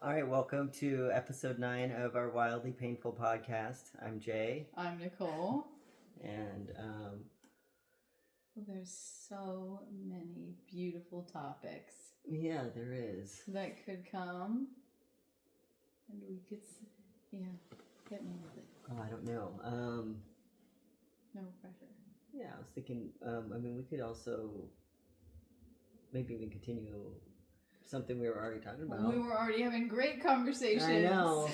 All right, welcome to episode 9 of our Wildly Painful podcast. I'm Jay. I'm Nicole. And there's so many beautiful topics. Yeah, there is. That could come. And we could, hit me with it. Oh, I don't know. No pressure. Yeah, I was thinking, we could also maybe even continue something we were already talking about. We were already having great conversations. I know.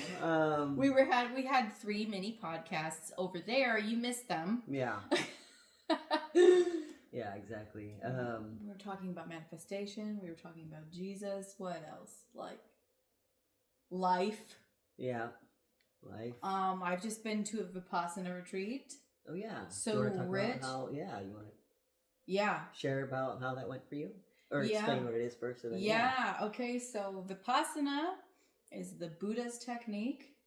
We had 3 mini podcasts over there. You missed them. Yeah. Yeah, exactly. We were talking about manifestation. We were talking about Jesus. What else? Like life. Yeah, life. I've just been to a vipassana retreat. Oh yeah. So you want to talk rich. About how, you want to. Yeah. Share about how that went for you, or explain what it is first. And then, Okay. So vipassana is the Buddha's technique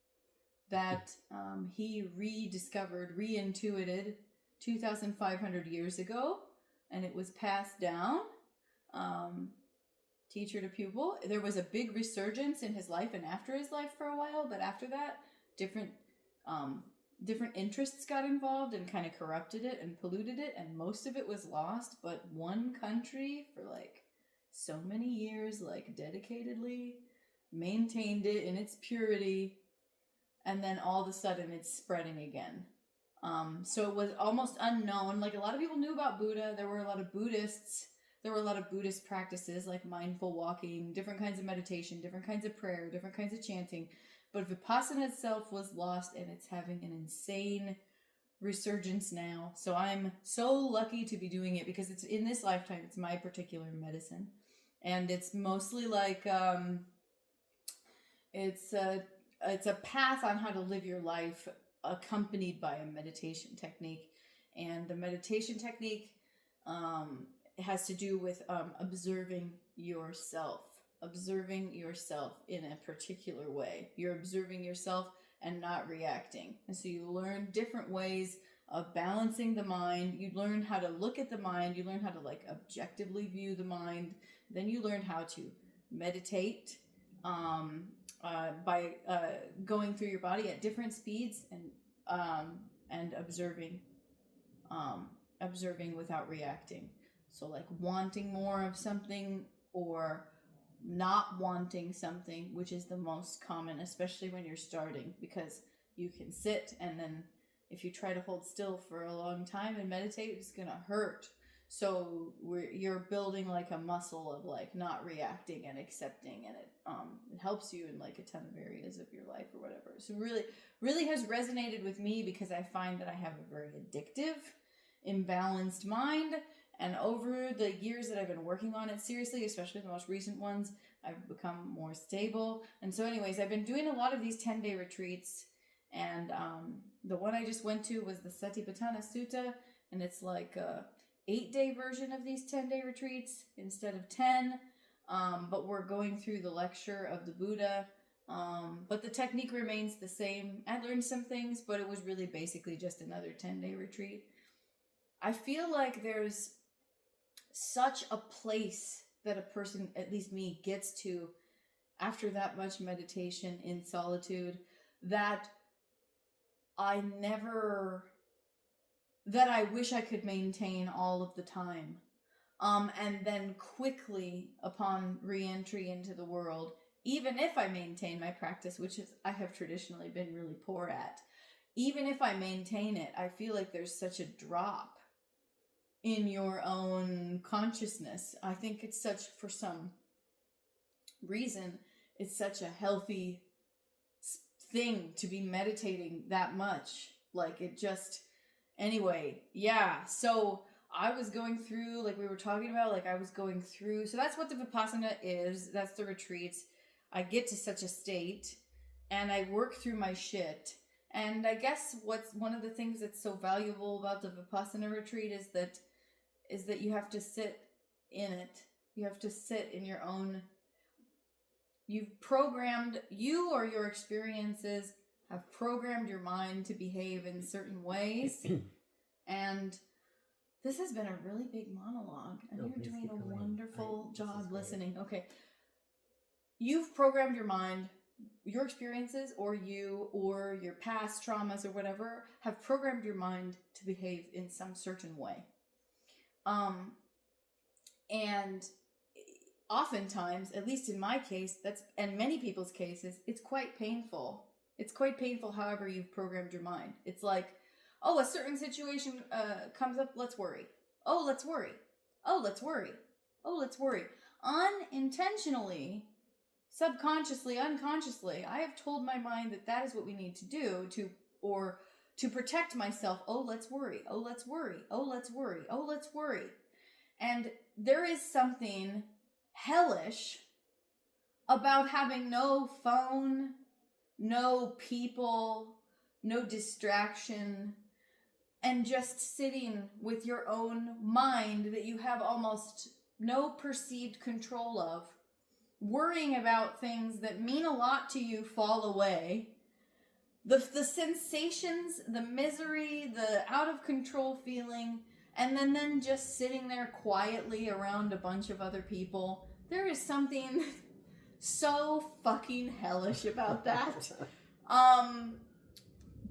that he rediscovered, reintuited 2,500 years ago. And it was passed down, teacher to pupil. There was a big resurgence in his life and after his life for a while, but after that, different interests got involved and kind of corrupted it and polluted it, and most of it was lost. But one country for like so many years, like dedicatedly maintained it in its purity, and then all of a sudden it's spreading again. So it was almost unknown. Like, a lot of people knew about Buddha. There were a lot of Buddhists. There were a lot of Buddhist practices like mindful walking, different kinds of meditation, different kinds of prayer, different kinds of chanting. But Vipassana itself was lost, and it's having an insane resurgence now. So I'm so lucky to be doing it because it's in this lifetime. It's my particular medicine. And it's mostly like, it's a path on how to live your life accompanied by a meditation technique. And the meditation technique has to do with observing yourself in a particular way. You're observing yourself and not reacting. And so you learn different ways of balancing the mind. You learn how to look at the mind. You learn how to like objectively view the mind. Then you learn how to meditate by going through your body at different speeds and observing without reacting. So like wanting more of something or not wanting something, which is the most common, especially when you're starting, because you can sit and then if you try to hold still for a long time and meditate, it's gonna hurt. So you're building like a muscle of like not reacting and accepting, and it helps you in like a ton of areas of your life or whatever. So really has resonated with me because I find that I have a very addictive, imbalanced mind. And over the years that I've been working on it seriously, especially the most recent ones, I've become more stable. And so anyways, I've been doing a lot of these 10-day retreats. And the one I just went to was the Satipatthana Sutta. And it's like a 8-day version of these 10-day retreats instead of 10. But we're going through the lecture of the Buddha. But the technique remains the same. I learned some things, but it was really basically just another 10-day retreat. I feel like there's such a place that a person, at least me, gets to after that much meditation in solitude that I wish I could maintain all of the time. And then quickly upon re-entry into the world, even if I maintain my practice, which is I have traditionally been really poor at, even if I maintain it, I feel like there's such a drop in your own consciousness. I think it's for some reason, it's such a healthy thing to be meditating that much. Like it just, anyway, yeah. So I was going through, like we were talking about, so that's what the Vipassana is. That's the retreats. I get to such a state and I work through my shit. And I guess what's one of the things that's so valuable about the Vipassana retreat is that you have to sit in it. You have to sit in your own. You or your experiences have programmed your mind to behave in certain ways. And this has been a really big monologue. And you're doing a wonderful job listening. Okay. you've programmed your mind, your experiences or your past traumas or whatever have programmed your mind to behave in some certain way. And oftentimes, at least in my case, and many people's cases, it's quite painful. It's quite painful however you've programmed your mind. It's like, oh, a certain situation comes up, let's worry. Oh, let's worry. Oh, let's worry. Oh, let's worry. Unintentionally, subconsciously, unconsciously, I have told my mind that that is what we need to do to protect myself. Oh, let's worry. Oh, let's worry. Oh, let's worry. Oh, let's worry. And there is something hellish about having no phone, no people, no distraction, and just sitting with your own mind that you have almost no perceived control of, worrying about things that mean a lot to you fall away. The sensations, the misery, the out of control feeling, and then just sitting there quietly around a bunch of other people. There is something so fucking hellish about that.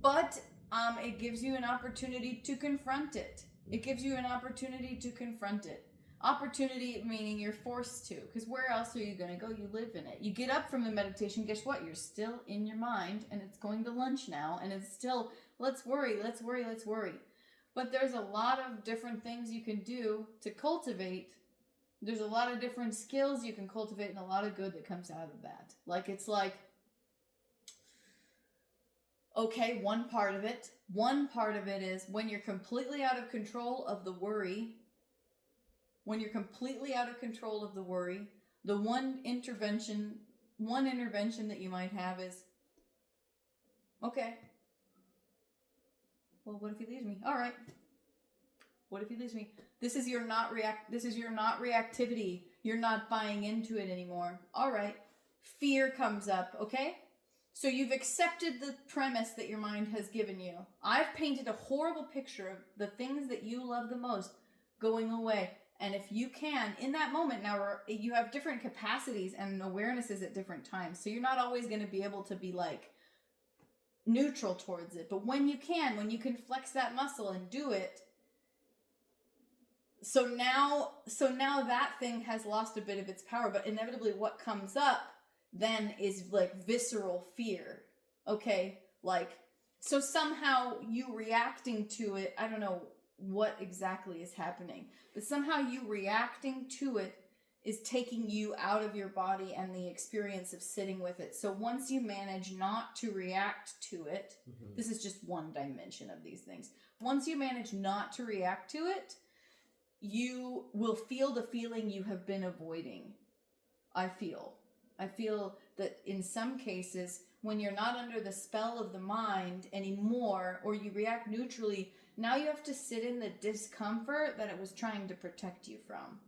But it gives you an opportunity to confront it. It gives you an opportunity to confront it. Opportunity meaning you're forced to, because where else are you going to go? You live in it. You get up from the meditation, guess what? You're still in your mind, and it's going to lunch now, and it's still, let's worry, let's worry, let's worry. But there's a lot of different things you can do to cultivate. There's a lot of different skills you can cultivate, and a lot of good that comes out of that. It's like, okay, one part of it is when you're completely out of control of the worry, the one intervention that you might have is, okay, well, what if he leaves me? All right. What if he leaves me? This is your not reactivity. You're not buying into it anymore. All right. Fear comes up, okay? So you've accepted the premise that your mind has given you. I've painted a horrible picture of the things that you love the most going away. And if you can, in that moment, now you have different capacities and awarenesses at different times. So you're not always going to be able to be like neutral towards it. But when you can flex that muscle and do it, so now that thing has lost a bit of its power. But inevitably what comes up then is like visceral fear. Okay? So somehow you reacting to it, I don't know what exactly is happening, but somehow you reacting to it is taking you out of your body and the experience of sitting with it. So once you manage not to react to it, this is just one dimension of these things. Once you manage not to react to it, you will feel the feeling you have been avoiding. I feel that in some cases, when you're not under the spell of the mind anymore, or you react neutrally, now you have to sit in the discomfort that it was trying to protect you from.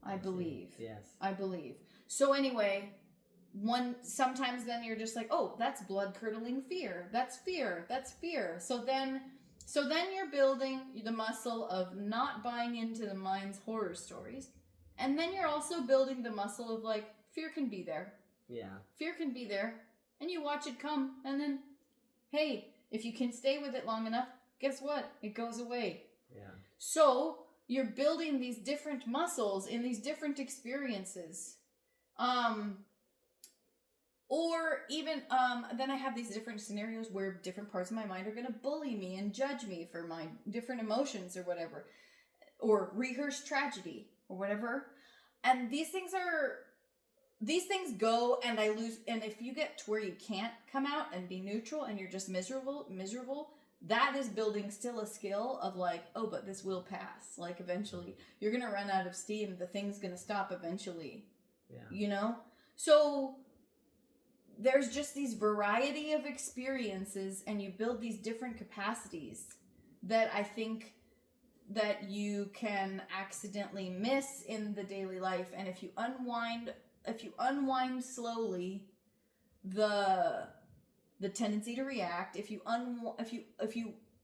I believe. Yes. I believe. So anyway, sometimes then you're just like, oh, that's blood-curdling fear. That's fear. That's fear. So then you're building the muscle of not buying into the mind's horror stories. And then you're also building the muscle of like, fear can be there. Yeah. Fear can be there. And you watch it come. And then, hey, if you can stay with it long enough, guess what? It goes away. Yeah. So you're building these different muscles in these different experiences. Or even, then I have these different scenarios where different parts of my mind are going to bully me and judge me for my different emotions or whatever. Or rehearse tragedy or whatever. And these things go and I lose. And if you get to where you can't come out and be neutral and you're just miserable, that is building still a skill of like, oh, but this will pass. Like eventually you're going to run out of steam. The thing's going to stop eventually. Yeah. You know? So there's just these variety of experiences and you build these different capacities that I think that you can accidentally miss in the daily life. And if you unwind slowly the tendency to react, if you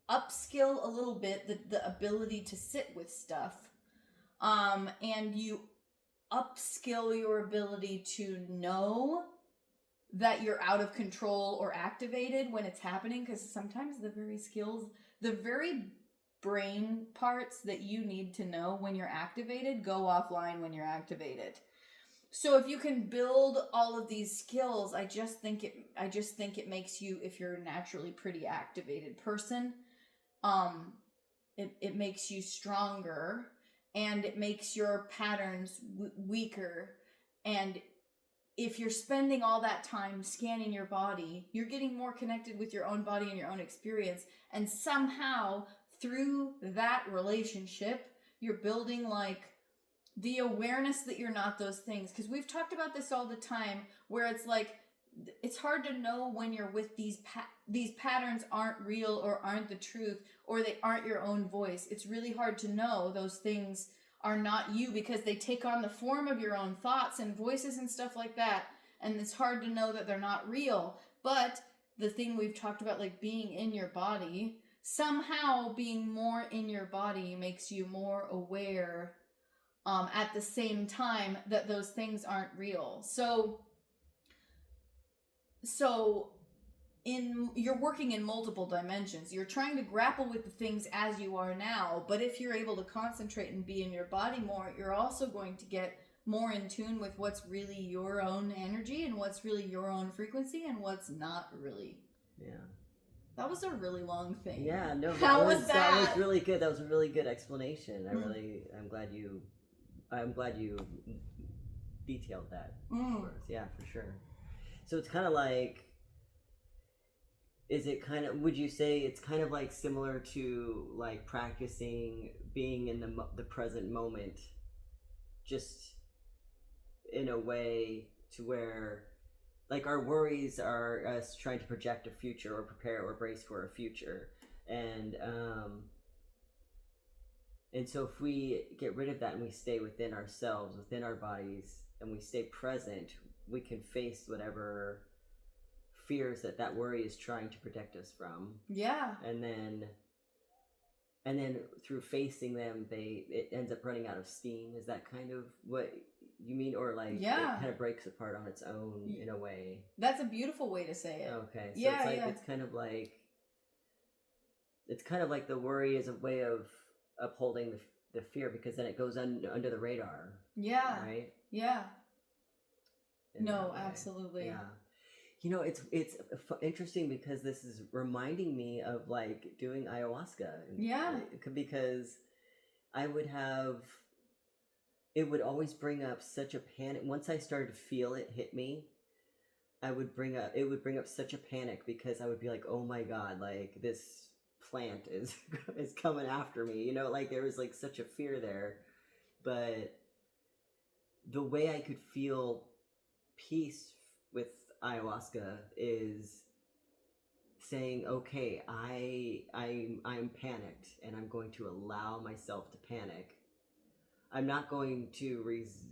upskill a little bit the ability to sit with stuff, and you upskill your ability to know that you're out of control or activated when it's happening, because sometimes the very brain parts that you need to know when you're activated go offline when you're activated. So if you can build all of these skills, I just think it makes you, if you're a naturally pretty activated person, it makes you stronger, and it makes your patterns weaker. And if you're spending all that time scanning your body, you're getting more connected with your own body and your own experience. And somehow, through that relationship, you're building like the awareness that you're not those things. Because we've talked about this all the time, where it's like, it's hard to know when you're with these patterns aren't real or aren't the truth, or they aren't your own voice. It's really hard to know those things are not you, because they take on the form of your own thoughts and voices and stuff like that. And it's hard to know that they're not real. But the thing we've talked about, like being in your body, somehow being more in your body makes you more aware at the same time that those things aren't real. So you're working in multiple dimensions. You're trying to grapple with the things as you are now, but if you're able to concentrate and be in your body more, you're also going to get more in tune with what's really your own energy and what's really your own frequency and what's not really. Yeah. That was a really long thing. Yeah, no, How was that? That was really good. That was a really good explanation. I'm glad you detailed that for us. Yeah, for sure. So it's kind of like, would you say it's kind of like similar to like practicing being in the present moment, just in a way to where like our worries are us trying to project a future or prepare or brace for a future, and so if we get rid of that and we stay within ourselves, within our bodies, and we stay present, we can face whatever fears that worry is trying to protect us from. Yeah. And then through facing them, it ends up running out of steam. Is that kind of what you mean? Or like, yeah, it kind of breaks apart on its own in a way? That's a beautiful way to say it. Okay. So yeah, it's like, yeah. it's kind of like the worry is a way of upholding the fear, because then it goes under the radar. Yeah. Right? Yeah. No, absolutely. Yeah. You know, it's interesting because this is reminding me of like doing ayahuasca. Yeah. Because it would always bring up such a panic. Once I started to feel it hit me, it would bring up such a panic, because I would be like, oh my God, like this plant is coming after me. You know, like there was like such a fear there. But the way I could feel peace with ayahuasca is saying, okay, I'm panicked, and I'm going to allow myself to panic. I'm not going to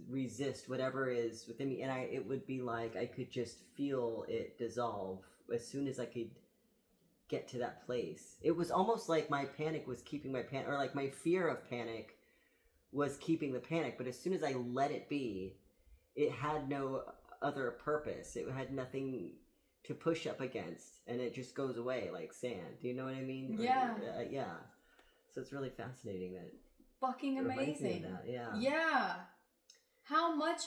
resist whatever is within me, and it would be like I could just feel it dissolve as soon as I could get to that place. It was almost like my panic was keeping my panic, or like my fear of panic was keeping the panic, but as soon as I let it be, it had no other purpose. It had nothing to push up against, and it just goes away like sand. Do you know what I mean? Yeah. Yeah. So it's really fascinating that. Fucking amazing. That. Yeah. Yeah. How much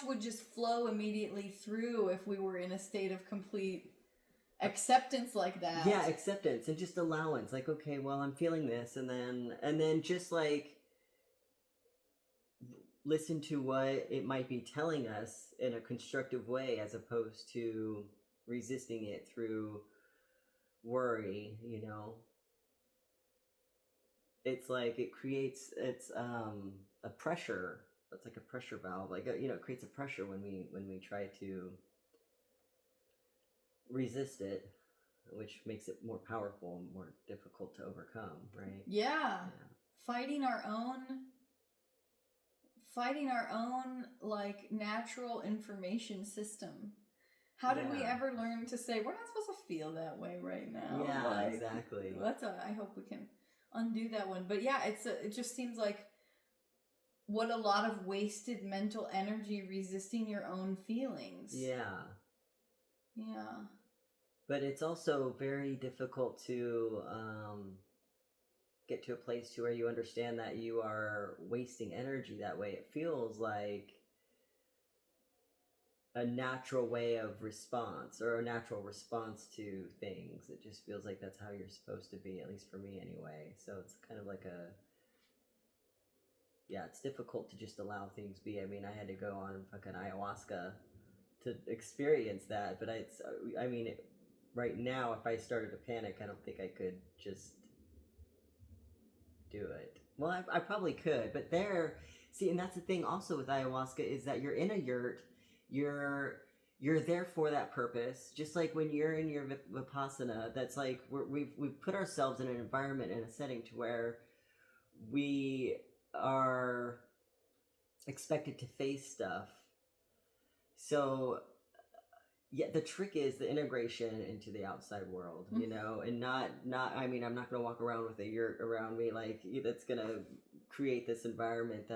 would just flow immediately through if we were in a state of complete acceptance like that? Yeah, acceptance and just allowance. Like, okay, well, I'm feeling this, and then just like listen to what it might be telling us in a constructive way, as opposed to resisting it through worry. You know, it's like it creates a pressure. It's like a pressure valve. Like, you know, it creates a pressure when we try to resist it, which makes it more powerful and more difficult to overcome, right? Yeah. Fighting our own like natural information system. How did we ever learn to say we're not supposed to feel that way right now? Yeah, like, exactly. I hope we can undo that one. But yeah, it just seems like what a lot of wasted mental energy resisting your own feelings. Yeah. Yeah. But it's also very difficult to get to a place to where you understand that you are wasting energy that way. It feels like a natural way of response, or a natural response to things. It just feels like that's how you're supposed to be, at least for me anyway. So it's kind of like yeah, it's difficult to just allow things be. I mean, I had to go on fucking ayahuasca to experience that, but I mean, right now, if I started to panic, I don't think I could just do it. Well, I probably could, but see, and that's the thing also with ayahuasca, is that you're in a yurt, you're there for that purpose. Just like when you're in your vipassana, that's like we've put ourselves in an environment, in a setting, to where we are expected to face stuff. So yeah, the trick is the integration into the outside world, you know, and not I mean, I'm not going to walk around with a yurt around me like that's going to create this environment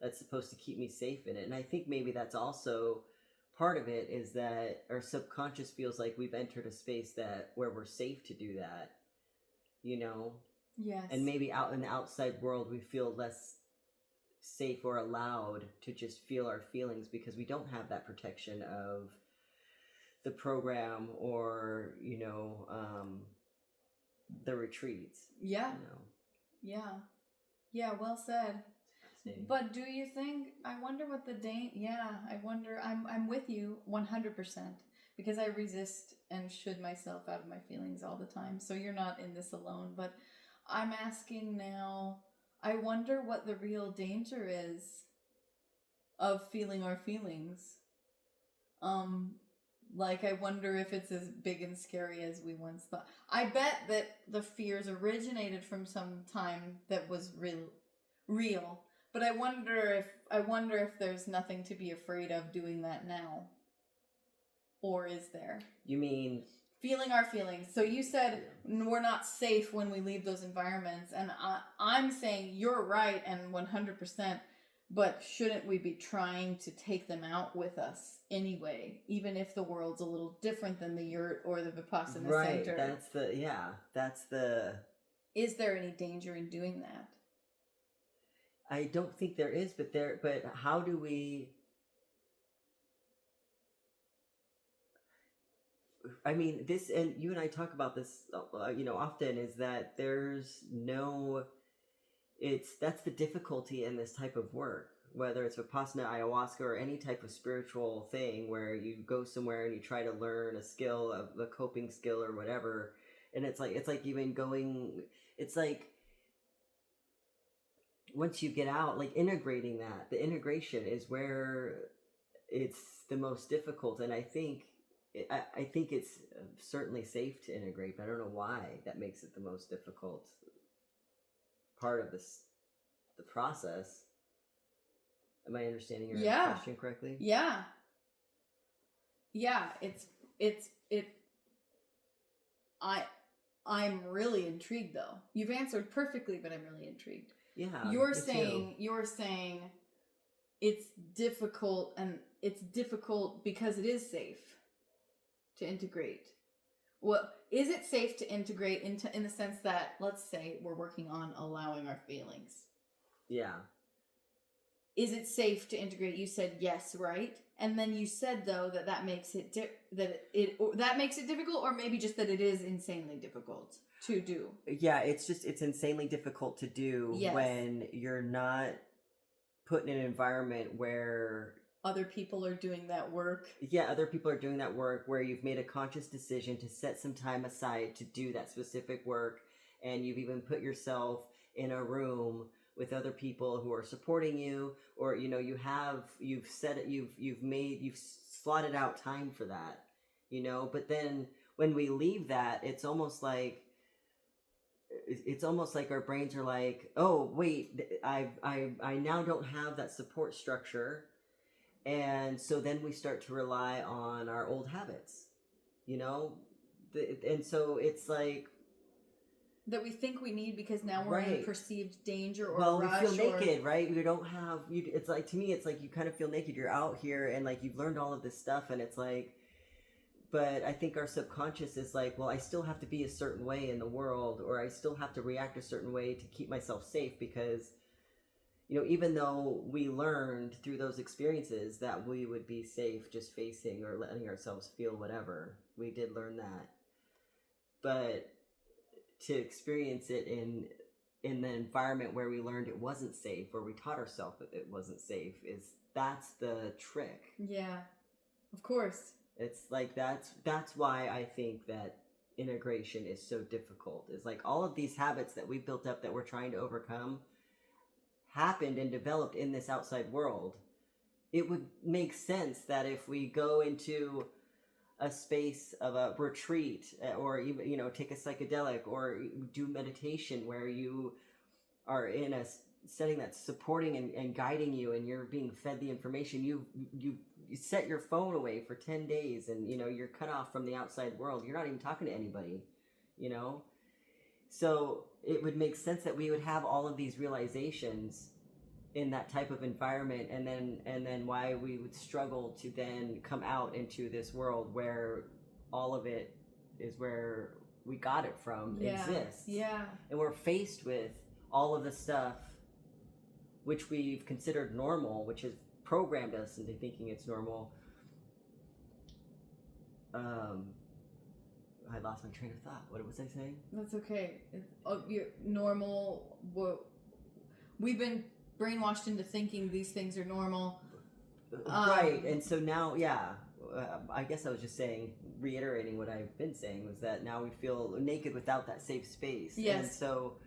that's supposed to keep me safe in it. And I think maybe that's also part of it, is that our subconscious feels like we've entered a space where we're safe to do that, you know. Yes. And maybe out in the outside world we feel less safe or allowed to just feel our feelings, because we don't have that protection of the program, or the retreats. Yeah. You know. Yeah, well said. But do you think, I wonder what I wonder, I'm with you 100%, because I resist and should myself out of my feelings all the time. So you're not in this alone, but I'm asking now, I wonder what the real danger is of feeling our feelings. Like, I wonder if it's as big and scary as we once thought. I bet that the fears originated from some time that was real. But I wonder if there's nothing to be afraid of doing that now. Or is there? You mean feeling our feelings? So you said we're not safe when we leave those environments, and I'm saying you're right, and 100%. But shouldn't we be trying to take them out with us anyway, even if the world's a little different than the yurt or the Vipassana center? Right, that's the... Is there any danger in doing that? I don't think there is, but how do we... I mean, this, and you and I talk about this, often, is that there's no... that's the difficulty in this type of work, whether it's Vipassana, ayahuasca, or any type of spiritual thing where you go somewhere and you try to learn a skill, a coping skill or whatever. And it's like even going, it's like once you get out, like integrating that, the integration is where it's the most difficult. And I think it's certainly safe to integrate, but I don't know why that makes it the most difficult part of the process. Am I understanding your question correctly? Yeah, I'm really intrigued though. You've answered perfectly, but I'm really intrigued. Yeah. You're saying it's difficult, and it's difficult because it is safe to integrate. Well, is it safe to integrate in the sense that, let's say we're working on allowing our feelings? Yeah. Is it safe to integrate? You said yes, right? And then you said though that makes it difficult, or maybe just that it is insanely difficult to do. Yeah, it's insanely difficult to do when you're not put in an environment where other people are doing that work. Yeah, other people are doing that work, where you've made a conscious decision to set some time aside to do that specific work, and you've even put yourself in a room with other people who are supporting you, or you've slotted out time for that, but then when we leave that, it's almost like our brains are like, oh wait, I now don't have that support structure. And so then we start to rely on our old habits, and so it's like... that we think we need because now we're in Right. perceived danger or Well, we rush feel or naked, right? We don't have you. It's like, to me, it's like you kind of feel naked. You're out here and like you've learned all of this stuff, and it's like, but I think our subconscious is like, well, I still have to be a certain way in the world, or I still have to react a certain way to keep myself safe because, you know, even though we learned through those experiences that we would be safe just facing or letting ourselves feel whatever, we did learn that. But to experience it in the environment where we learned it wasn't safe, or we taught ourselves that it wasn't safe, that's the trick. yeah, of course. It's like that's why I think that integration is so difficult. Is like all of these habits that we built up that we're trying to overcome happened and developed in this outside world. It would make sense that if we go into a space of a retreat, or even, you know, take a psychedelic or do meditation where you are in a setting that's supporting and guiding you, and you're being fed the information, you set your phone away for 10 days, and, you know, you're cut off from the outside world. You're not even talking to anybody, you know? So it would make sense that we would have all of these realizations in that type of environment, and then why we would struggle to then come out into this world where all of it is where we got it from exists. Yeah. And we're faced with all of the stuff which we've considered normal, which has programmed us into thinking it's normal. I lost my train of thought. What was I saying? That's okay. You're normal. We've been brainwashed into thinking these things are normal. Right. And so now, yeah, I guess I was just saying, reiterating what I've been saying, was that now we feel naked without that safe space. Yes. And so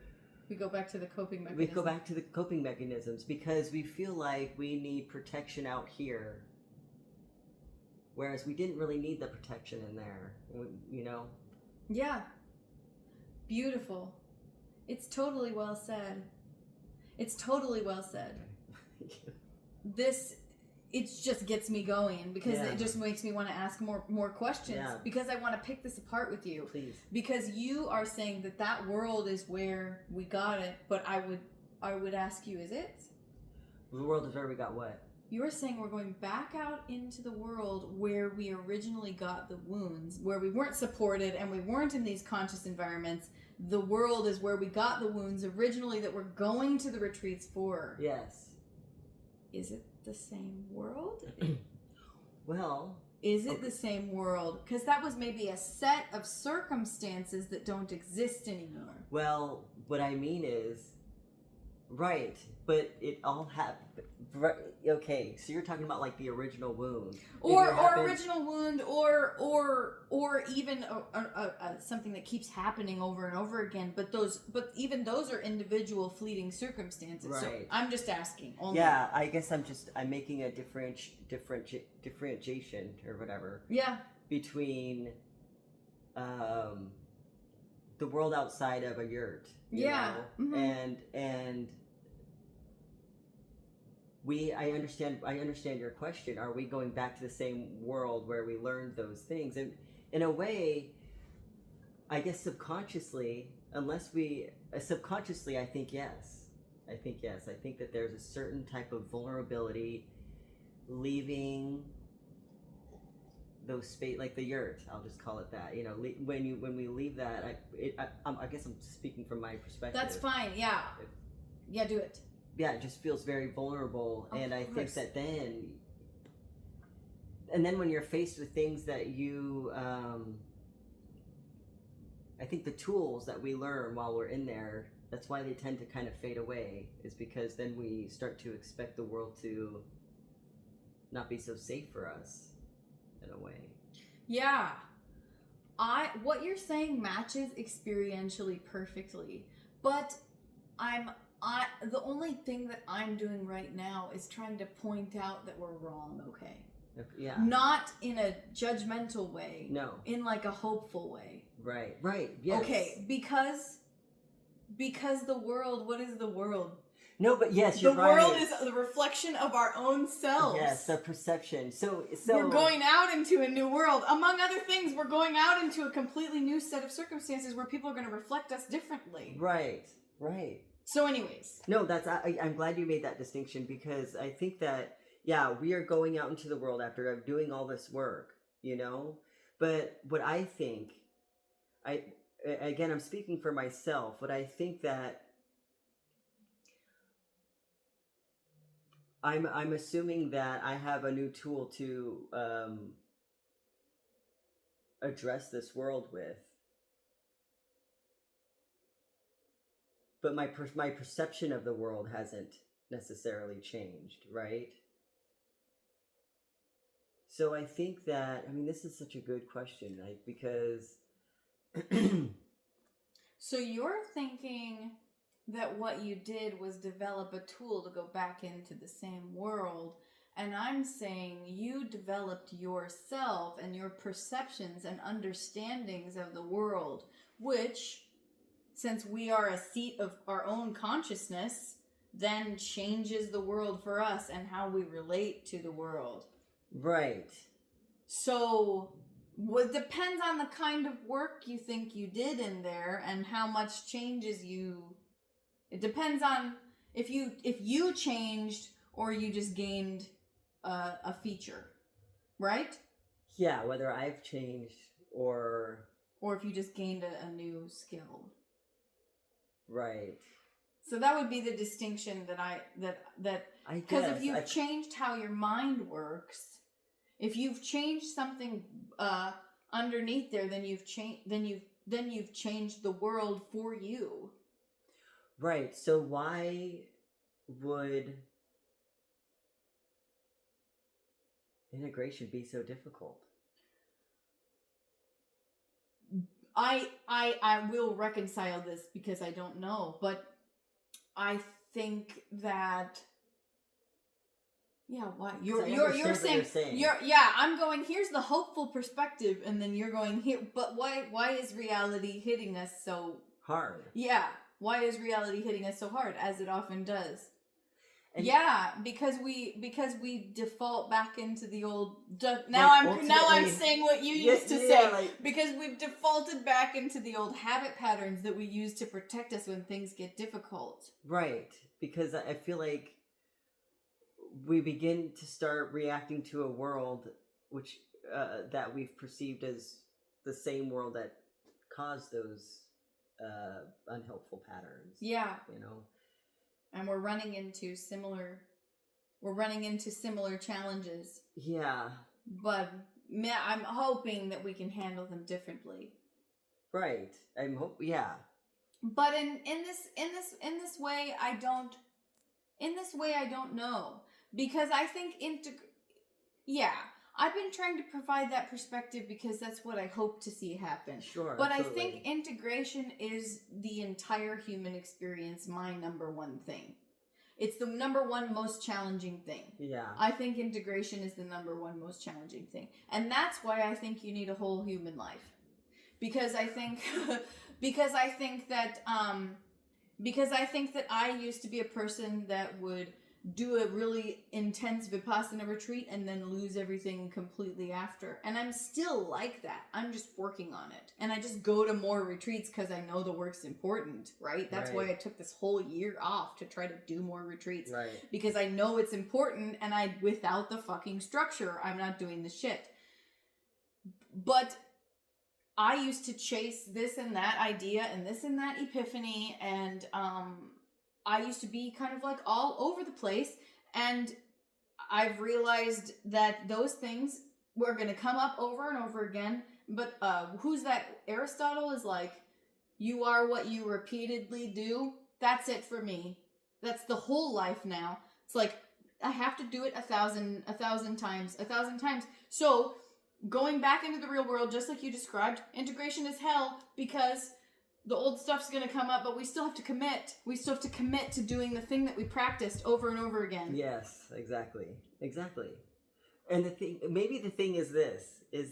we go back to the coping mechanisms. we go back to the coping mechanisms because we feel like we need protection out here, whereas we didn't really need the protection in there, you know? Yeah. Beautiful. It's totally well said. It's totally well said. It just gets me going because it just makes me want to ask more questions because I want to pick this apart with you. Please. Because you are saying that world is where we got it, but I would ask you, is it? The world is where we got what? You're saying we're going back out into the world where we originally got the wounds, where we weren't supported and we weren't in these conscious environments. The world is where we got the wounds originally that we're going to the retreats for. Yes. Is it the same world? Well, is it the same world? Because that was maybe a set of circumstances that don't exist anymore. Well, what I mean is, right, but it all happened. Okay, so you're talking about like the original wound, or original wound, or even something that keeps happening over and over again. But even those are individual, fleeting circumstances. Right. So I'm just asking. Only. Yeah, I guess I'm making a differentiation or whatever. Yeah. Between the world outside of a yurt. You know? Mm-hmm. And I understand your question. Are we going back to the same world where we learned those things? And in a way, I guess subconsciously, I think yes. I think that there's a certain type of vulnerability leaving those space, like the yurt. I'll just call it that. You know, when we leave that, I guess I'm speaking from my perspective. That's fine. Yeah. Yeah, do it. Yeah, it just feels very vulnerable, and I think that then when you're faced with things that you, I think the tools that we learn while we're in there, that's why they tend to kind of fade away, is because then we start to expect the world to not be so safe for us, in a way. Yeah. What you're saying matches experientially perfectly, but the only thing that I'm doing right now is trying to point out that we're wrong, okay? Yeah. Not in a judgmental way. No. In like a hopeful way. Right, yes. Okay, because the world, what is the world? No, but yes, The you're right. world is the reflection of our own selves. Yes, the perception. So we're going out into a new world. Among other things, we're going out into a completely new set of circumstances where people are going to reflect us differently. Right, right. So anyways. No, I'm glad you made that distinction, because I think that, yeah, we are going out into the world after doing all this work, you know? But what I think, again, I'm speaking for myself, but I think that I'm assuming that I have a new tool to address this world with, but my perception of the world hasn't necessarily changed, right? So I think that, I mean, this is such a good question, like, because So you're thinking that what you did was develop a tool to go back into the same world, and I'm saying you developed yourself and your perceptions and understandings of the world, which, since we are a seat of our own consciousness, then changes the world for us and how we relate to the world. Right. So it depends on the kind of work you think you did in there and how much changes you. It depends on if you changed or you just gained a feature, right? Yeah, whether I've changed or if you just gained a new skill. Right. So that would be the distinction that because if you've changed how your mind works, if you've changed something underneath there, then you've changed the world for you. Right. So why would integration be so difficult? I will reconcile this because I don't know, but I think that what you're saying. I'm going, here's the hopeful perspective, and then you're going here, but why is reality hitting us so hard? Yeah, why is reality hitting us so hard, as it often does? And because we default back into the old. I'm saying what you used to say, because we've defaulted back into the old habit patterns that we use to protect us when things get difficult. Right, because I feel like we begin to start reacting to a world which that we've perceived as the same world that caused those unhelpful patterns. Yeah, you know. And we're running into similar challenges. Yeah. But I'm hoping that we can handle them differently. Right. Yeah. But in this way I don't know, because I think I've been trying to provide that perspective because that's what I hope to see happen. Sure. But absolutely. I think integration is the entire human experience, my number one thing. It's the number one most challenging thing. Yeah. I think integration is the number one most challenging thing. And that's why I think you need a whole human life. Because I think that I used to be a person that would do a really intense vipassana retreat and then lose everything completely after. And I'm still like that. I'm just working on it. And I just go to more retreats because I know the work's important, right? That's why I took this whole year off to try to do more retreats. Right. Because I know it's important, and without the fucking structure, I'm not doing the shit. But I used to chase this and that idea and this and that epiphany, and I used to be kind of like all over the place, and I've realized that those things were going to come up over and over again. But who's that? Aristotle is like, you are what you repeatedly do. That's it for me. That's the whole life now. It's like, I have to do it 1,000 times. So going back into the real world, just like you described, integration is hell, because the old stuff's going to come up, but we still have to commit. We still have to commit to doing the thing that we practiced over and over again. Yes, exactly. And maybe the thing is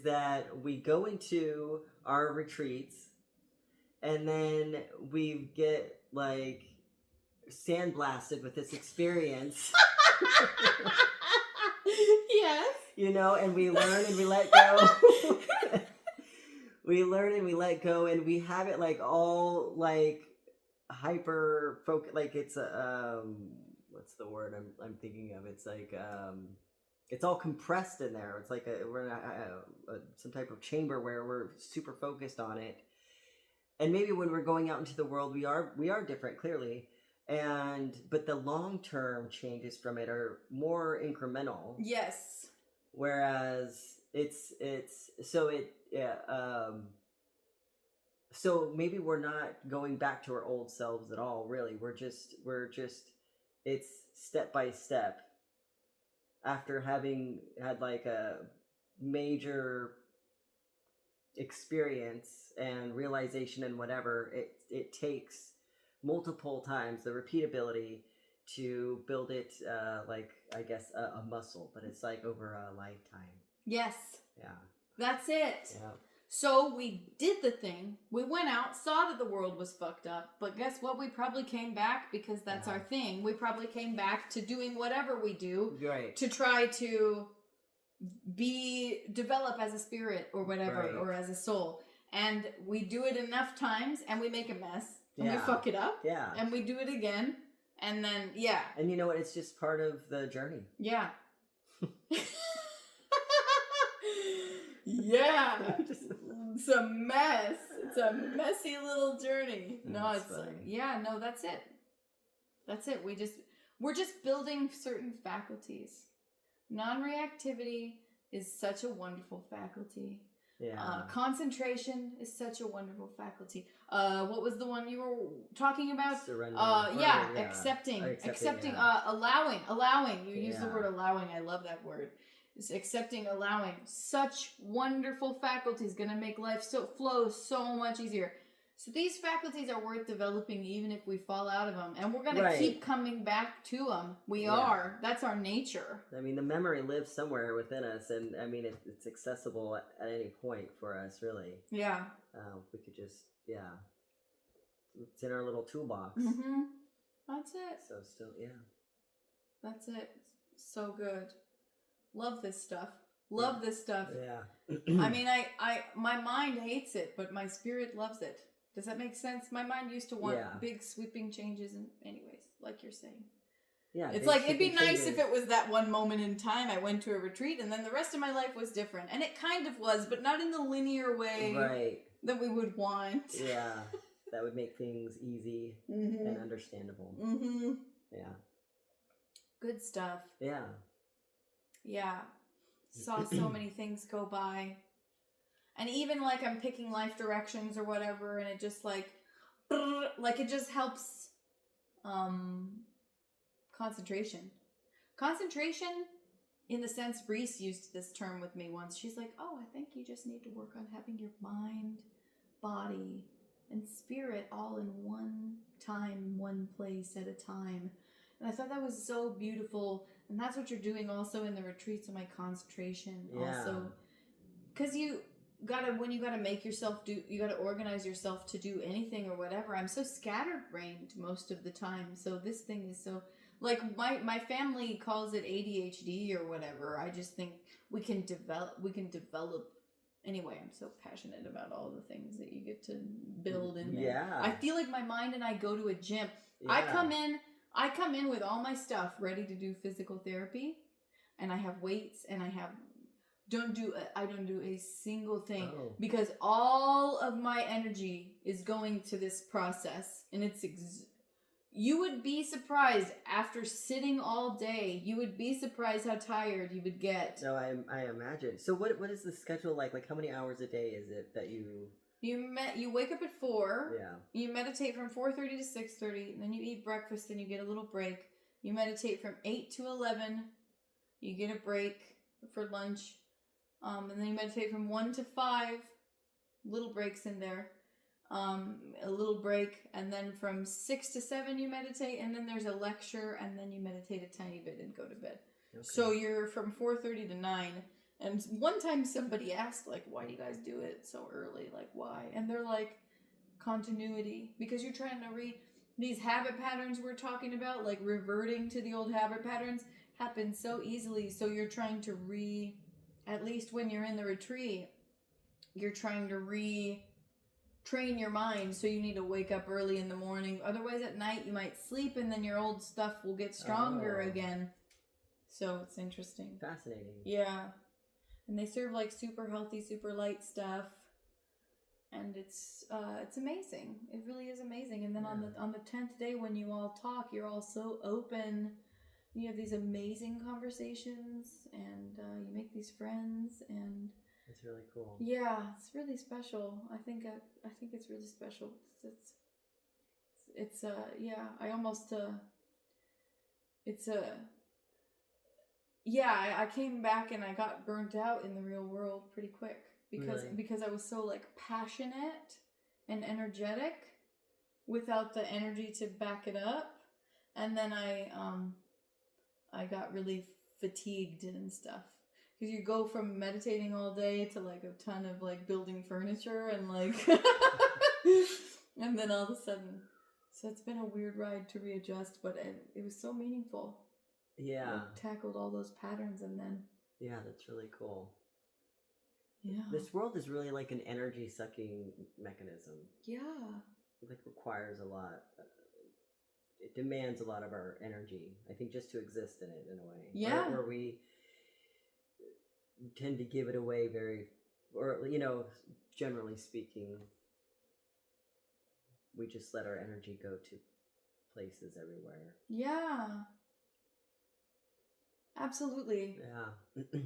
that we go into our retreats, and then we get like sandblasted with this experience. Yes. You know, and we learn and we let go. We learn and we let go, and we have it like all like hyper focus. Like it's a what's the word I'm thinking of? It's like it's all compressed in there. It's like we're in some type of chamber where we're super focused on it. And maybe when we're going out into the world, we are different, clearly. But the long term changes from it are more incremental. Yes. Whereas it's so it yeah so maybe we're not going back to our old selves at all. Really, we're just it's step by step. After having had like a major experience and realization and whatever, it takes multiple times the repeatability to build it, like I guess a muscle, but it's like over a lifetime. Yes. Yeah. That's it. Yeah. So we did the thing. We went out, saw that the world was fucked up, but guess what? We probably came back because that's our thing. We probably came back to doing whatever we do, Right. to try to develop as a spirit or whatever, Right. or as a soul. And we do it enough times and we make a mess and we Yeah. fuck it up. Yeah. And we do it again. And then, yeah. And you know what? It's just part of the journey. Yeah. Yeah. It's a mess. It's a messy little journey. No, That's it's funny. yeah, no, that's it. That's it. We're just building certain faculties. Non-reactivity is such a wonderful faculty. Yeah. Concentration is such a wonderful faculty. What was the one you were talking about? Surrender. Yeah, accepting, yeah. allowing. You use the Yeah. word allowing. I love that word. It's accepting, allowing. Such wonderful faculties, gonna make life flow so much easier. So these faculties are worth developing even if we fall out of them. And we're going to keep coming back to them. We are. That's our nature. I mean, the memory lives somewhere within us. And, I mean, it's accessible at any point for us, really. Yeah. We could just, it's in our little toolbox. Mm-hmm. That's it. So still, That's it. So good. Love this stuff. Love this stuff. Yeah. I mean, my mind hates it, but my spirit loves it. Does that make sense? My mind used to want big sweeping changes, and anyways, like you're saying. Yeah. It's like, it'd be nice if it was that one moment in time I went to a retreat and then the rest of my life was different. And it kind of was, but not in the linear way that we would want. Yeah. That would make things easy and understandable. Mm-hmm. Yeah. Good stuff. Yeah. Yeah. Saw so many things go by. And even like I'm picking life directions or whatever, and it just like it just helps concentration. Concentration, in the sense Reese used this term with me once. She's like, oh, I think you just need to work on having your mind, body, and spirit all in one time, one place at a time. And I thought that was so beautiful. And that's what you're doing also in the retreats of my concentration. Yeah. Also, because when you gotta make yourself you gotta organize yourself to do anything or whatever. I'm so scatterbrained most of the time. So this thing is so, like, my family calls it ADHD or whatever. I just think we can develop. Anyway, I'm so passionate about all the things that you get to build in there. Yeah. I feel like my mind and I go to a gym. Yeah. I come in with all my stuff ready to do physical therapy, and I have weights, and I don't do a single thing because all of my energy is going to this process, and it's you would be surprised after sitting all day. You would be surprised how tired you would get. No, I imagine. So what is the schedule like? Like, how many hours a day is it that you wake up at 4. Yeah. You meditate from 4:30 to 6:30, and then you eat breakfast and you get a little break. You meditate from 8 to 11. You get a break for lunch. And then you meditate from 1 to 5. Little breaks in there. A little break, and then from 6 to 7 you meditate, and then there's a lecture, and then you meditate a tiny bit and go to bed. Okay. So you're from 4:30 to 9. And one time somebody asked, like, why do you guys do it so early? Like, why? And they're like, continuity. Because you're trying to these habit patterns we're talking about, like reverting to the old habit patterns, happen so easily. So you're trying to at least when you're in the retreat, you're trying to train your mind, so you need to wake up early in the morning. Otherwise at night you might sleep and then your old stuff will get stronger again. So it's interesting. Fascinating. Yeah. And they serve like super healthy, super light stuff. And it's amazing. It really is amazing. And then on the 10th day when you all talk, you're all so open. You have these amazing conversations and you make these friends, and it's really cool. Yeah, it's really special. I think it's really special. It's yeah, I almost I came back and I got burnt out in the real world pretty quick because I was so like passionate and energetic without the energy to back it up, and then I got really fatigued and stuff. Because you go from meditating all day to like a ton of like building furniture and like and then all of a sudden, so it's been a weird ride to readjust, but it was so meaningful. Yeah. I tackled all those patterns and then. Yeah, that's really cool. Yeah. This world is really like an energy sucking mechanism. Yeah. It like requires a lot. It demands a lot of our energy, I think, just to exist in it in a way. Yeah. Or we tend to give it away generally speaking, we just let our energy go to places everywhere. Yeah. Absolutely. Yeah.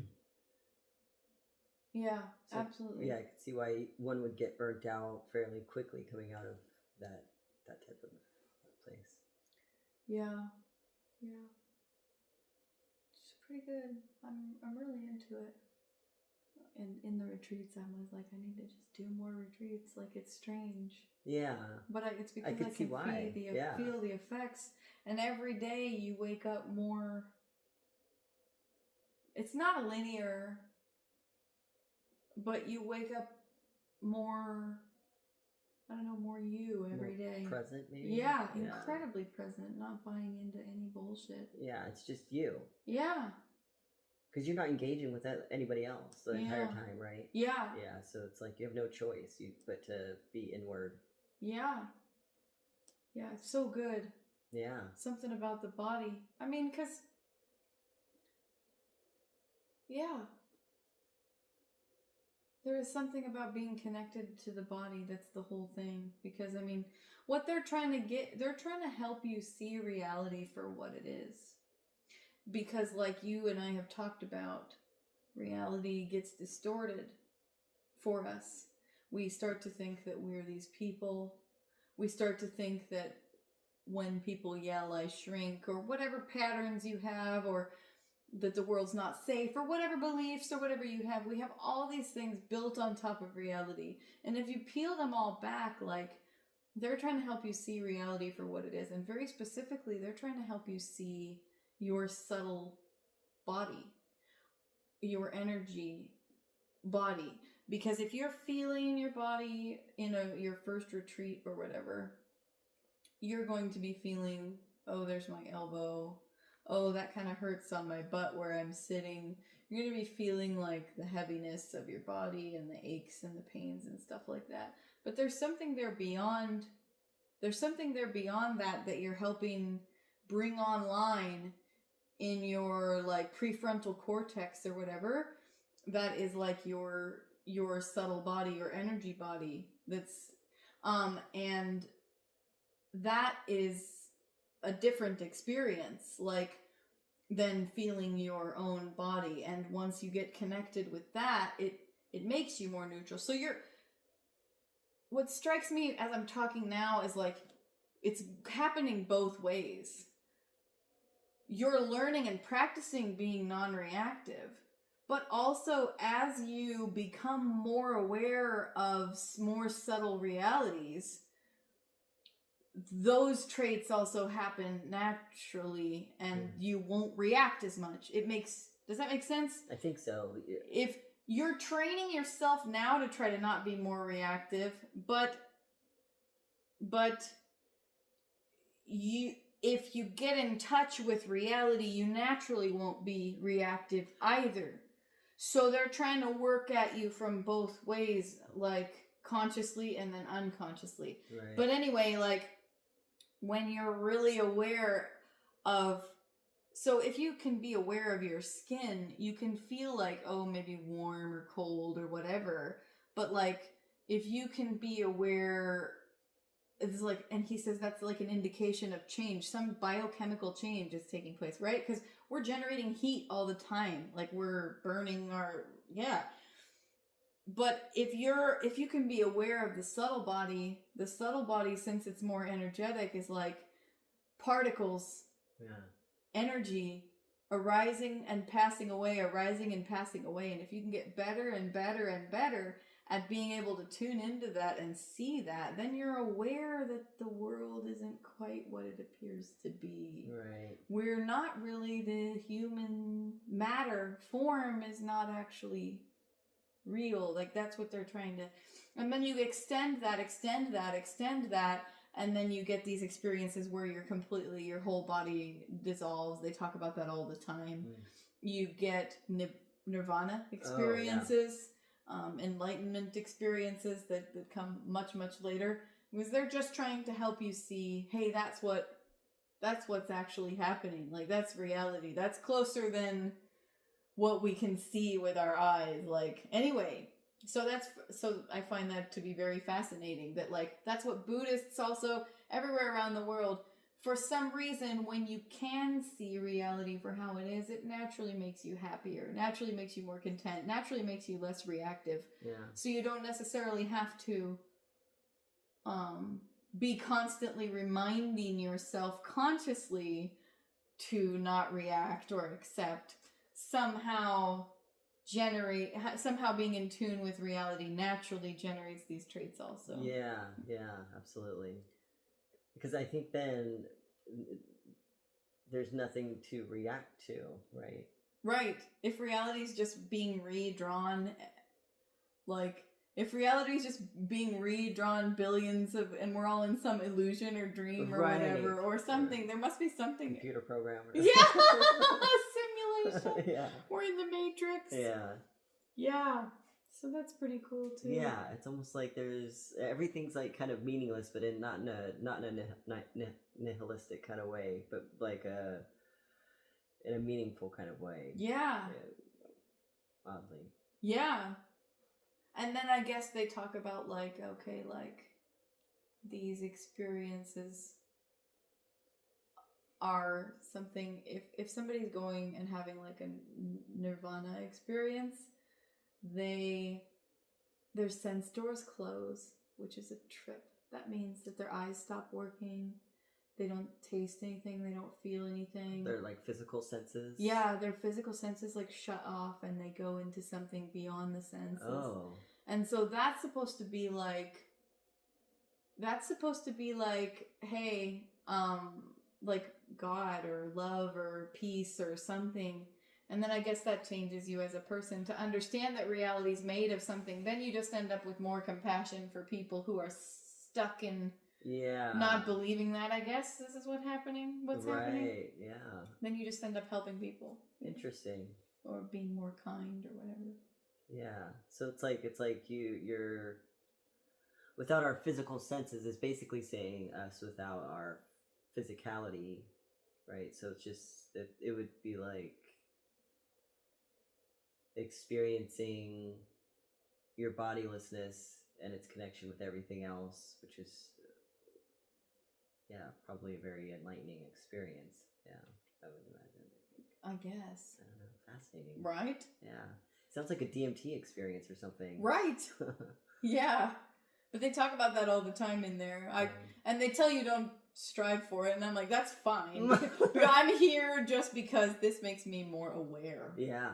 Yeah, so, absolutely. Yeah, I could see why one would get burnt out fairly quickly coming out of that type of place. Yeah. Yeah. It's pretty good. I'm really into it. And in the retreats, I was like, I need to just do more retreats. Like, it's strange. Yeah. But it's because I can feel the effects. And every day you wake up more. It's not linear, but you wake up more, I don't know, more you every day. Present, maybe? Yeah, incredibly present, not buying into any bullshit. Yeah, it's just you. Yeah. Because you're not engaging with anybody else the entire time, right? Yeah. Yeah, so it's like you have no choice but to be inward. Yeah. Yeah, it's so good. Yeah. Something about the body. I mean, because... Yeah. There is something about being connected to the body that's the whole thing. Because, I mean, what they're trying to help you see reality for what it is. Because, like you and I have talked about, reality gets distorted for us. We start to think that we're these people. We start to think that when people yell, I shrink, or whatever patterns you have, or that the world's not safe, or whatever beliefs or whatever you have. We have all these things built on top of reality. And if you peel them all back, like, they're trying to help you see reality for what it is. And very specifically, they're trying to help you see your subtle body, your energy body. Because if you're feeling your body in your first retreat or whatever, you're going to be feeling, oh, there's my elbow. Oh, that kind of hurts on my butt where I'm sitting. You're going to be feeling like the heaviness of your body and the aches and the pains and stuff like that. But there's something there beyond. There's something there beyond that you're helping bring online in your like prefrontal cortex or whatever. That is like your subtle body, your energy body. That's and that is a different experience, like, than feeling your own body. And once you get connected with that, it makes you more neutral. So what strikes me as I'm talking now is like, it's happening both ways. You're learning and practicing being non-reactive, but also as you become more aware of more subtle realities, those traits also happen naturally, and you won't react as much. Does that make sense? I think so. If you're training yourself now to try to not be more reactive, but if you get in touch with reality, you naturally won't be reactive either. So they're trying to work at you from both ways, like consciously and then unconsciously. Right. But anyway, like when you're really aware of, so if you can be aware of your skin, you can feel like, oh, maybe warm or cold or whatever. But like if you can be aware, it's like, and he says that's like an indication of change. Some biochemical change is taking place, right? Because we're generating heat all the time. Like we're burning our, yeah. But if you can be aware of the subtle body, since it's more energetic, is like particles, energy arising and passing away, arising and passing away. And if you can get better and better and better at being able to tune into that and see that, then you're aware that the world isn't quite what it appears to be. Right. We're not really the human matter. Form is not actually real. Like that's what they're trying to, and then you extend that, and then you get these experiences where you're completely, your whole body dissolves. They talk about that all the time. You get nirvana experiences, enlightenment experiences that come much, much later, because they're just trying to help you see, hey, that's what's actually happening. Like that's reality. That's closer than what we can see with our eyes. Like anyway, so I find that to be very fascinating, that like that's what Buddhists also everywhere around the world, for some reason, when you can see reality for how it is, it naturally makes you happier, naturally makes you more content, naturally makes you less reactive. Yeah. So you don't necessarily have to be constantly reminding yourself consciously to not react or accept. Somehow being in tune with reality naturally generates these traits also. Yeah, absolutely. Because I think then there's nothing to react to, right? Right. If reality is just being redrawn, like if reality is just being redrawn billions of, and we're all in some illusion or dream or whatever or something, there must be something. Computer program. Yeah. Simulation. Yeah. We're in the Matrix. Yeah. Yeah. So that's pretty cool too. Yeah, it's almost like there's everything's like kind of meaningless, but not in a nihilistic kind of way, but like in a meaningful kind of way. Yeah. Oddly. Yeah. And then I guess they talk about like, okay, like these experiences are something, if somebody's going and having like a nirvana experience, their sense doors close, which is a trip. That means that their eyes stop working. They don't taste anything. They don't feel anything. They're like physical senses. Yeah, their physical senses like shut off and they go into something beyond the senses. Oh. And so that's supposed to be like, hey, like God or love or peace or something. And then I guess that changes you as a person to understand that reality is made of something. Then you just end up with more compassion for people who are stuck in not believing that, I guess. This is what's happening. Right, yeah. Then you just end up helping people. Interesting. Or being more kind or whatever. Yeah. So it's like you're without our physical senses is basically saying us without our physicality, right? So it's just it would be like experiencing your bodilessness and its connection with everything else, which is probably a very enlightening experience. Yeah, I would imagine. I guess. I don't know. Fascinating. Right? Yeah. Sounds like a DMT experience or something. Right. Yeah. But they talk about that all the time in there. And they tell you don't strive for it, and I'm like, that's fine. But I'm here just because this makes me more aware. Yeah.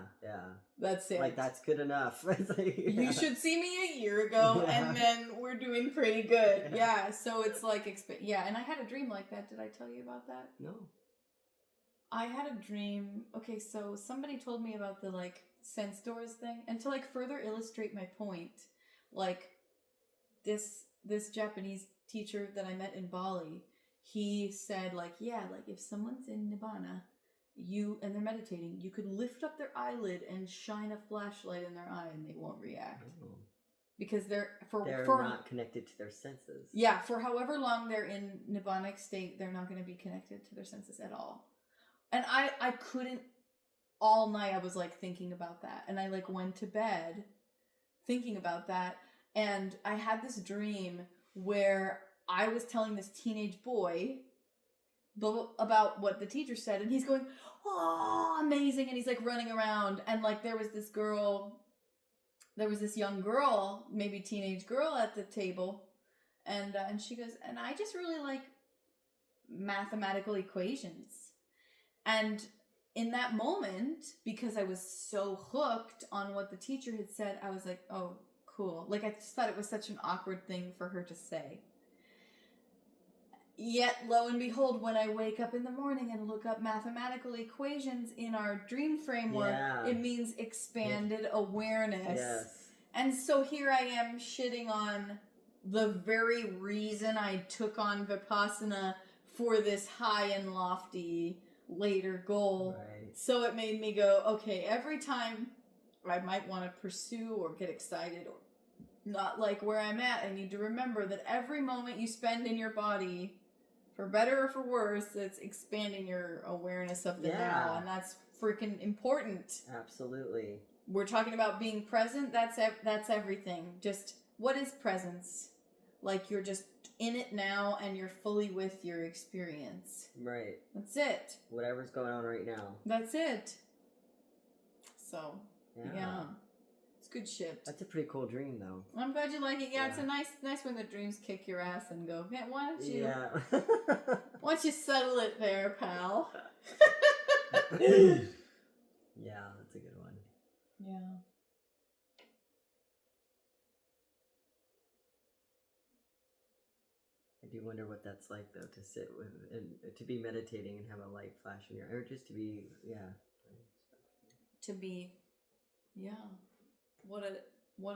That's it. Like, that's good enough. You should see me a year ago, and then we're doing pretty good. Yeah, so it's like, and I had a dream like that. Did I tell you about that? No. I had a dream. Okay, so somebody told me about the, like, sense doors thing, and to, like, further illustrate my point, like, this Japanese teacher that I met in Bali, he said, like, yeah, like if someone's in Nibbana, and they're meditating, you could lift up their eyelid and shine a flashlight in their eye and they won't react. Oh. Because they're not connected to their senses. Yeah, for however long they're in Nibbanic state, they're not going to be connected to their senses at all. And I couldn't, all night I was like thinking about that. And I like went to bed thinking about that. And I had this dream where I was telling this teenage boy about what the teacher said, and he's going, oh, amazing, and he's like running around, and like there was this young girl, maybe teenage girl at the table, and she goes, and I just really like mathematical equations. And in that moment, because I was so hooked on what the teacher had said, I was like, oh, cool. Like, I just thought it was such an awkward thing for her to say. Yet, lo and behold, when I wake up in the morning and look up mathematical equations in our dream framework, it means expanded awareness. Yes. And so here I am shitting on the very reason I took on Vipassana for this high and lofty later goal. Right. So it made me go, okay, every time I might want to pursue or get excited or not like where I'm at, I need to remember that every moment you spend in your body, for better or for worse, it's expanding your awareness of the now, and that's freaking important. Absolutely. We're talking about being present. That's everything. Just, what is presence? Like, you're just in it now and you're fully with your experience. Right. That's it. Whatever's going on right now. That's it. So, yeah. It's good shit. That's a pretty cool dream, though. I'm glad you like it. Yeah, it's a nice when the dreams kick your ass and go, man, why don't you settle it there, pal? Yeah, that's a good one. Yeah. I do wonder what that's like, though, to sit with and to be meditating and have a light flash in your eye, or just to be, To be, what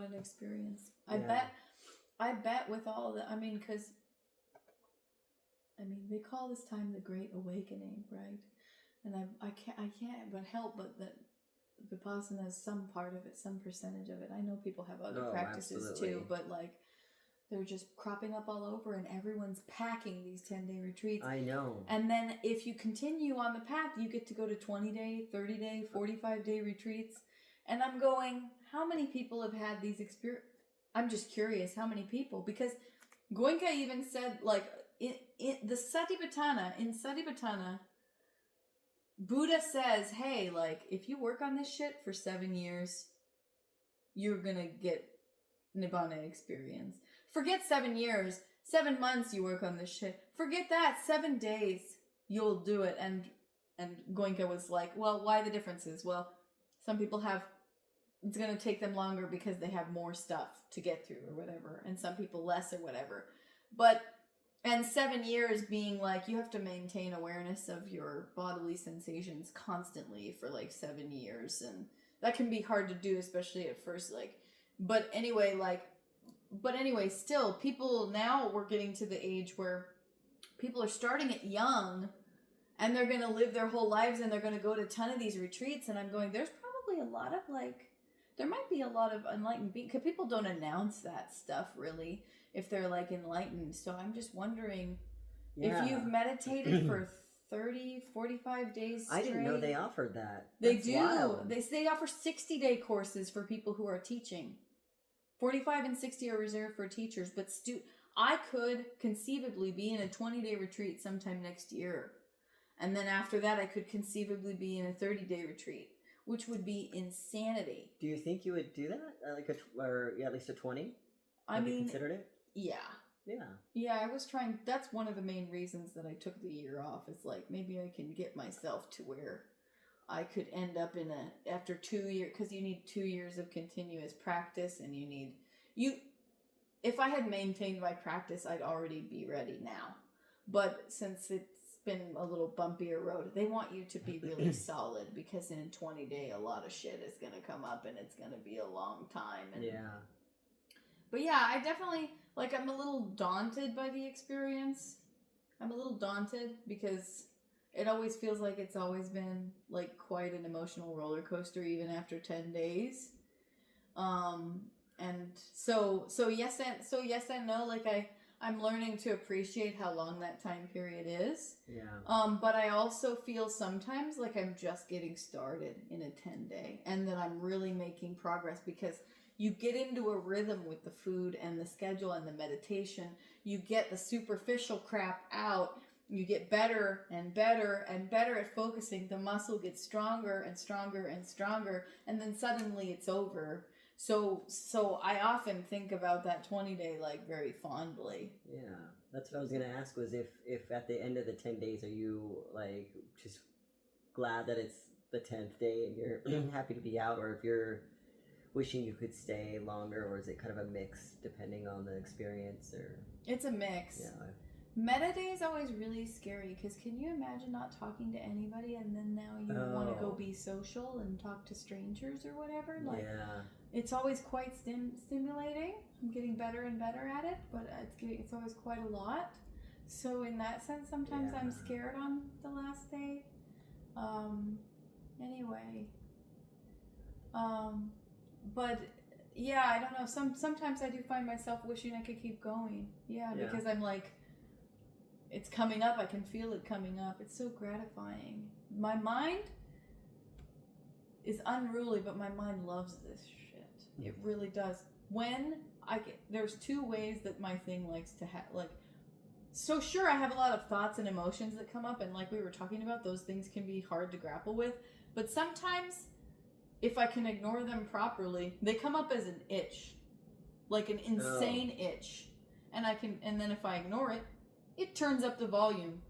an experience. Yeah. I bet with all of that, because they call this time the Great Awakening, right? And I can't but help but that Vipassana is some part of it, some percentage of it. I know people have other practices absolutely. too, but like they're just cropping up all over and everyone's packing these 10-day retreats. I know. And then if you continue on the path, you get to go to 20-day, 30-day, 45-day retreats. And I'm going, how many people have had these experiences? I'm just curious how many people, because Goenka even said, like, in the Satipatthana, Buddha says, hey, like, if you work on this shit for 7 years, you're gonna get Nibbana experience. Forget 7 years, 7 months you work on this shit. Forget that, 7 days, you'll do it. And Goenka was like, well, why the differences? Well, some people it's gonna take them longer because they have more stuff to get through or whatever, and some people less or whatever. And 7 years being like, you have to maintain awareness of your bodily sensations constantly for like 7 years. And that can be hard to do, especially at first. But anyway, still, people now, we're getting to the age where people are starting it young and they're going to live their whole lives and they're going to go to a ton of these retreats. And I'm going, there's probably a lot of there might be a lot of enlightened beings, because people don't announce that stuff really if they're like enlightened. So I'm just wondering if you've meditated for 30, 45 days straight. I didn't know they offered that. They That's do. wild. They offer 60-day courses for people who are teaching. 45 and 60 are reserved for teachers, but I could conceivably be in a 20-day retreat sometime next year. And then after that, I could conceivably be in a 30-day retreat, which would be insanity. Do you think you would do that? At least a 20? Have you considered it? Yeah. Yeah. Yeah, I was trying. That's one of the main reasons that I took the year off. It's like, maybe I can get myself to where I could end up after 2 years, because you need 2 years of continuous practice, and if I had maintained my practice, I'd already be ready now. But since it's been a little bumpier road, they want you to be really solid, because in a 20-day, a lot of shit is going to come up, and it's going to be a long time. But yeah, I definitely, I'm a little daunted by the experience. I'm a little daunted because it always feels like it's always been like quite an emotional roller coaster even after 10 days. And so yes and no, like I'm learning to appreciate how long that time period is. Yeah. But I also feel sometimes like I'm just getting started in a 10-day and that I'm really making progress because you get into a rhythm with the food and the schedule and the meditation. You get the superficial crap out. You get better and better and better at focusing. The muscle gets stronger and stronger and stronger, and then suddenly it's over. So I often think about that 20-day like very fondly. Yeah, that's what I was gonna ask. Was if at the end of the 10 days, are you like just glad that it's the 10th day and you're happy to be out, or if you're wishing you could stay longer, or is it kind of a mix depending on the experience? Or It's a mix. yeah. Meta day is always really scary because can you imagine not talking to anybody and then now you want to go be social and talk to strangers or whatever? Like, yeah. It's always quite stimulating. I'm getting better and better at it, but it's always quite a lot. So in that sense, sometimes I'm scared on the last day. Anyway. But yeah, I don't know. Sometimes I do find myself wishing I could keep going. Yeah, because I'm like, it's coming up. I can feel it coming up. It's so gratifying. My mind is unruly, but my mind loves this shit. It really does. When there's two ways that my thing likes to have, like, so sure, I have a lot of thoughts and emotions that come up, and like we were talking about, those things can be hard to grapple with. But sometimes, if I can ignore them properly, they come up as an itch, like an insane itch, and then if I ignore it, it turns up the volume.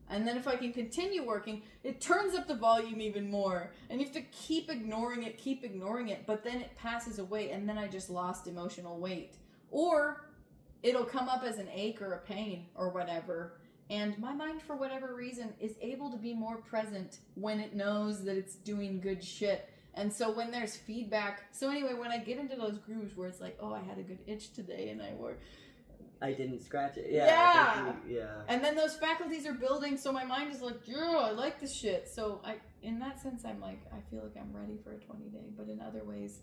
And then if I can continue working, it turns up the volume even more. And you have to keep ignoring it, but then it passes away, and then I just lost emotional weight. Or it'll come up as an ache or a pain or whatever, and my mind, for whatever reason, is able to be more present when it knows that it's doing good shit. And so when there's feedback, so anyway, when I get into those grooves where it's like, oh, I had a good itch today, and I didn't scratch it. Yeah. And then those faculties are building, so my mind is like, yeah, I like this shit. So in that sense, I'm like, I feel like I'm ready for a 20-day. But in other ways,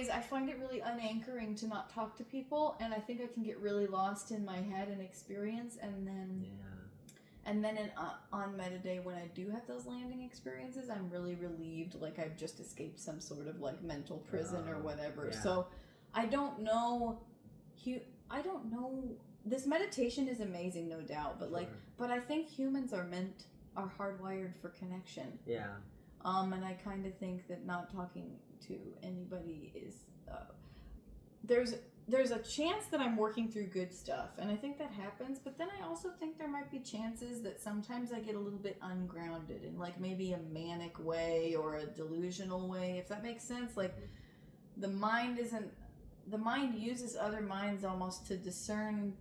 I find it really unanchoring to not talk to people, and I think I can get really lost in my head and experience, and then on Meta Day, when I do have those landing experiences, I'm really relieved, like I've just escaped some sort of like mental prison or whatever. Yeah. So I don't know. This meditation is amazing, no doubt, but but I think humans are hardwired for connection. Yeah. And I kind of think that not talking to anybody is there's a chance that I'm working through good stuff, and I think that happens, but then I also think there might be chances that sometimes I get a little bit ungrounded in like maybe a manic way or a delusional way, if that makes sense. Like the mind uses other minds almost to discern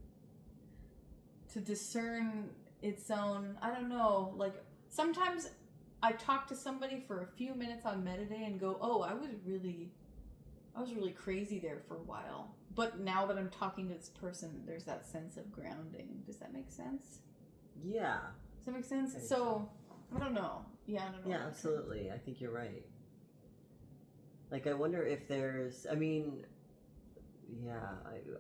its own, I don't know, like sometimes I talk to somebody for a few minutes on Meta Day and go, oh, I was really crazy there for a while. But now that I'm talking to this person, there's that sense of grounding. Does that make sense? Yeah. Does that make sense? So, I don't know. Yeah, I don't know. Yeah, absolutely. I think you're right. Like, I wonder if there's, I mean, yeah,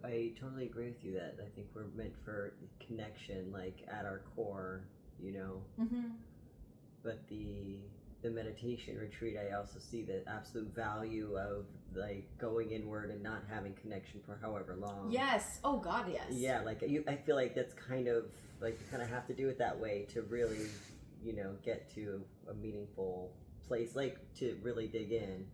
I totally agree with you that I think we're meant for connection, like, at our core, you know? Mm-hmm. But the meditation retreat, I also see the absolute value of like going inward and not having connection for however long. Yes. Oh God, yes. Yeah, like I feel like that's kind of like you kind of have to do it that way to really, get to a meaningful place, like to really dig in.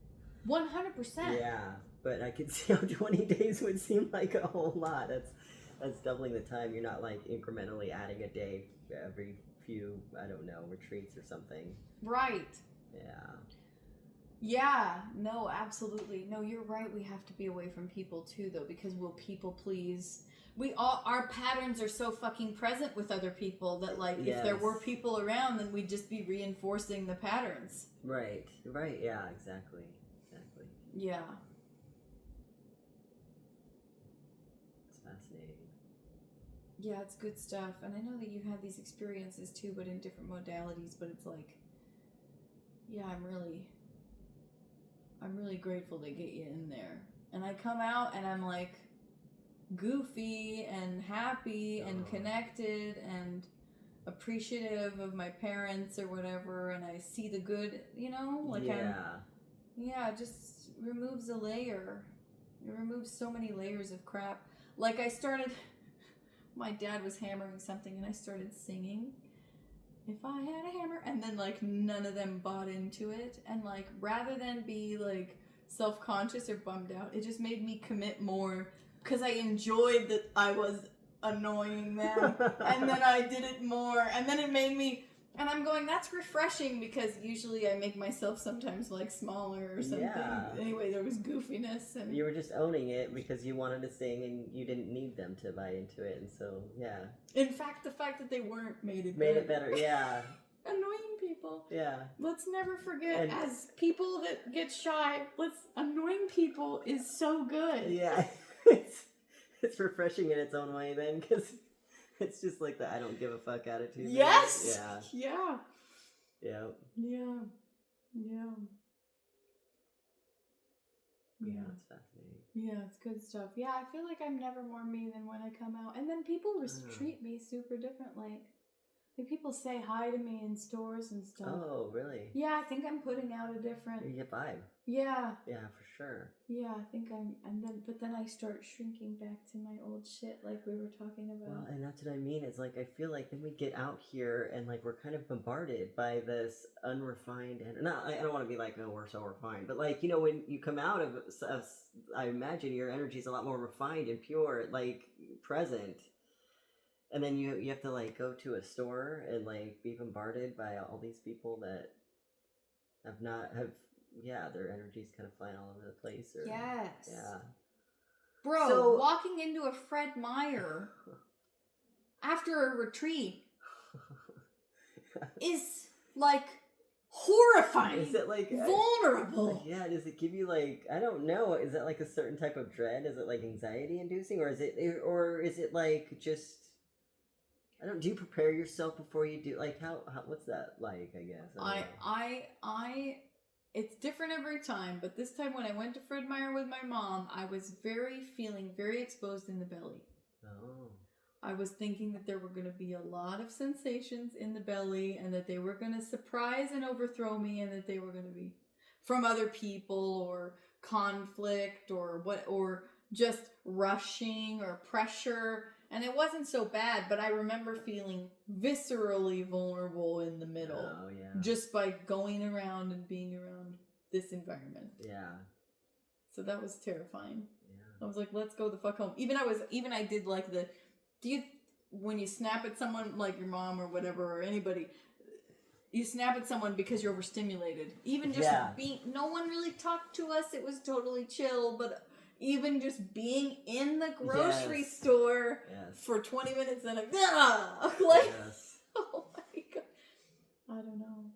100%. Yeah, but I could see how 20 days would seem like a whole lot. That's doubling the time. You're not like incrementally adding a day every few, I don't know, retreats or something. Right. Yeah, no, absolutely. No, you're right. We have to be away from people too, though, because we'll people please. Our patterns are so fucking present with other people that, like, if there were people around, then we'd just be reinforcing the patterns. Right, yeah, exactly. Yeah. It's fascinating. Yeah, it's good stuff. And I know that you've had these experiences too, but in different modalities. But it's like, yeah, I'm really grateful to get you in there. And I come out and I'm like goofy and happy and connected and appreciative of my parents or whatever, and I see the good, like it just removes a layer. It removes so many layers of crap. Like my dad was hammering something and I started singing, if I had a hammer, and then like none of them bought into it, and like rather than be like self-conscious or bummed out, it just made me commit more because I enjoyed that I was annoying them and then I did it more, and then it made me, and I'm going, that's refreshing, because usually I make myself sometimes like smaller or something. Anyway, there was goofiness, and you were just owning it because you wanted to sing and you didn't need them to buy into it, and so in fact the fact that they weren't made it better. Annoying people. Yeah. Let's never forget, as people that get shy, annoying people is so good. Yeah. It's refreshing in its own way then, because it's just like the I don't give a fuck attitude. Yes. Yeah. Yeah. It's fascinating. Yeah, it's good stuff. Yeah, I feel like I'm never more me than when I come out. And then people treat me super differently. Like people say hi to me in stores and stuff. Oh, really? Yeah, I think I'm putting out a different... You get vibe. Yeah. Yeah, for sure. Yeah, I think but then I start shrinking back to my old shit like we were talking about. Well, and that's what I mean. It's like, I feel like then we get out here and like we're kind of bombarded by this unrefined, and I don't want to be like, oh, we're so refined, but like, when you come out of I imagine your energy is a lot more refined and pure, like present. And then you have to like go to a store and like be bombarded by all these people that their energy's kind of flying all over the place. Yes. Yeah. Bro, so, walking into a Fred Meyer after a retreat is like horrifying. Is it like vulnerable? Yeah, does it give you like, I don't know, is it like a certain type of dread? Is it like anxiety inducing, or is it like just, do you prepare yourself before you do, like how what's that like, I guess? I it's different every time, but this time when I went to Fred Meyer with my mom, I was feeling very exposed in the belly. Oh. I was thinking that there were going to be a lot of sensations in the belly, and that they were going to surprise and overthrow me, and that they were going to be from other people or conflict or just rushing or pressure. And it wasn't so bad, but I remember feeling viscerally vulnerable in the middle. Oh, yeah. Just by going around and being around this environment. Yeah. So that was terrifying. Yeah. I was like, let's go the fuck home. Even I did like when you snap at someone, like your mom or whatever, or anybody, you snap at someone because you're overstimulated. Even just no one really talked to us. It was totally chill, but even just being in the grocery store for 20 minutes and oh my god, I don't know.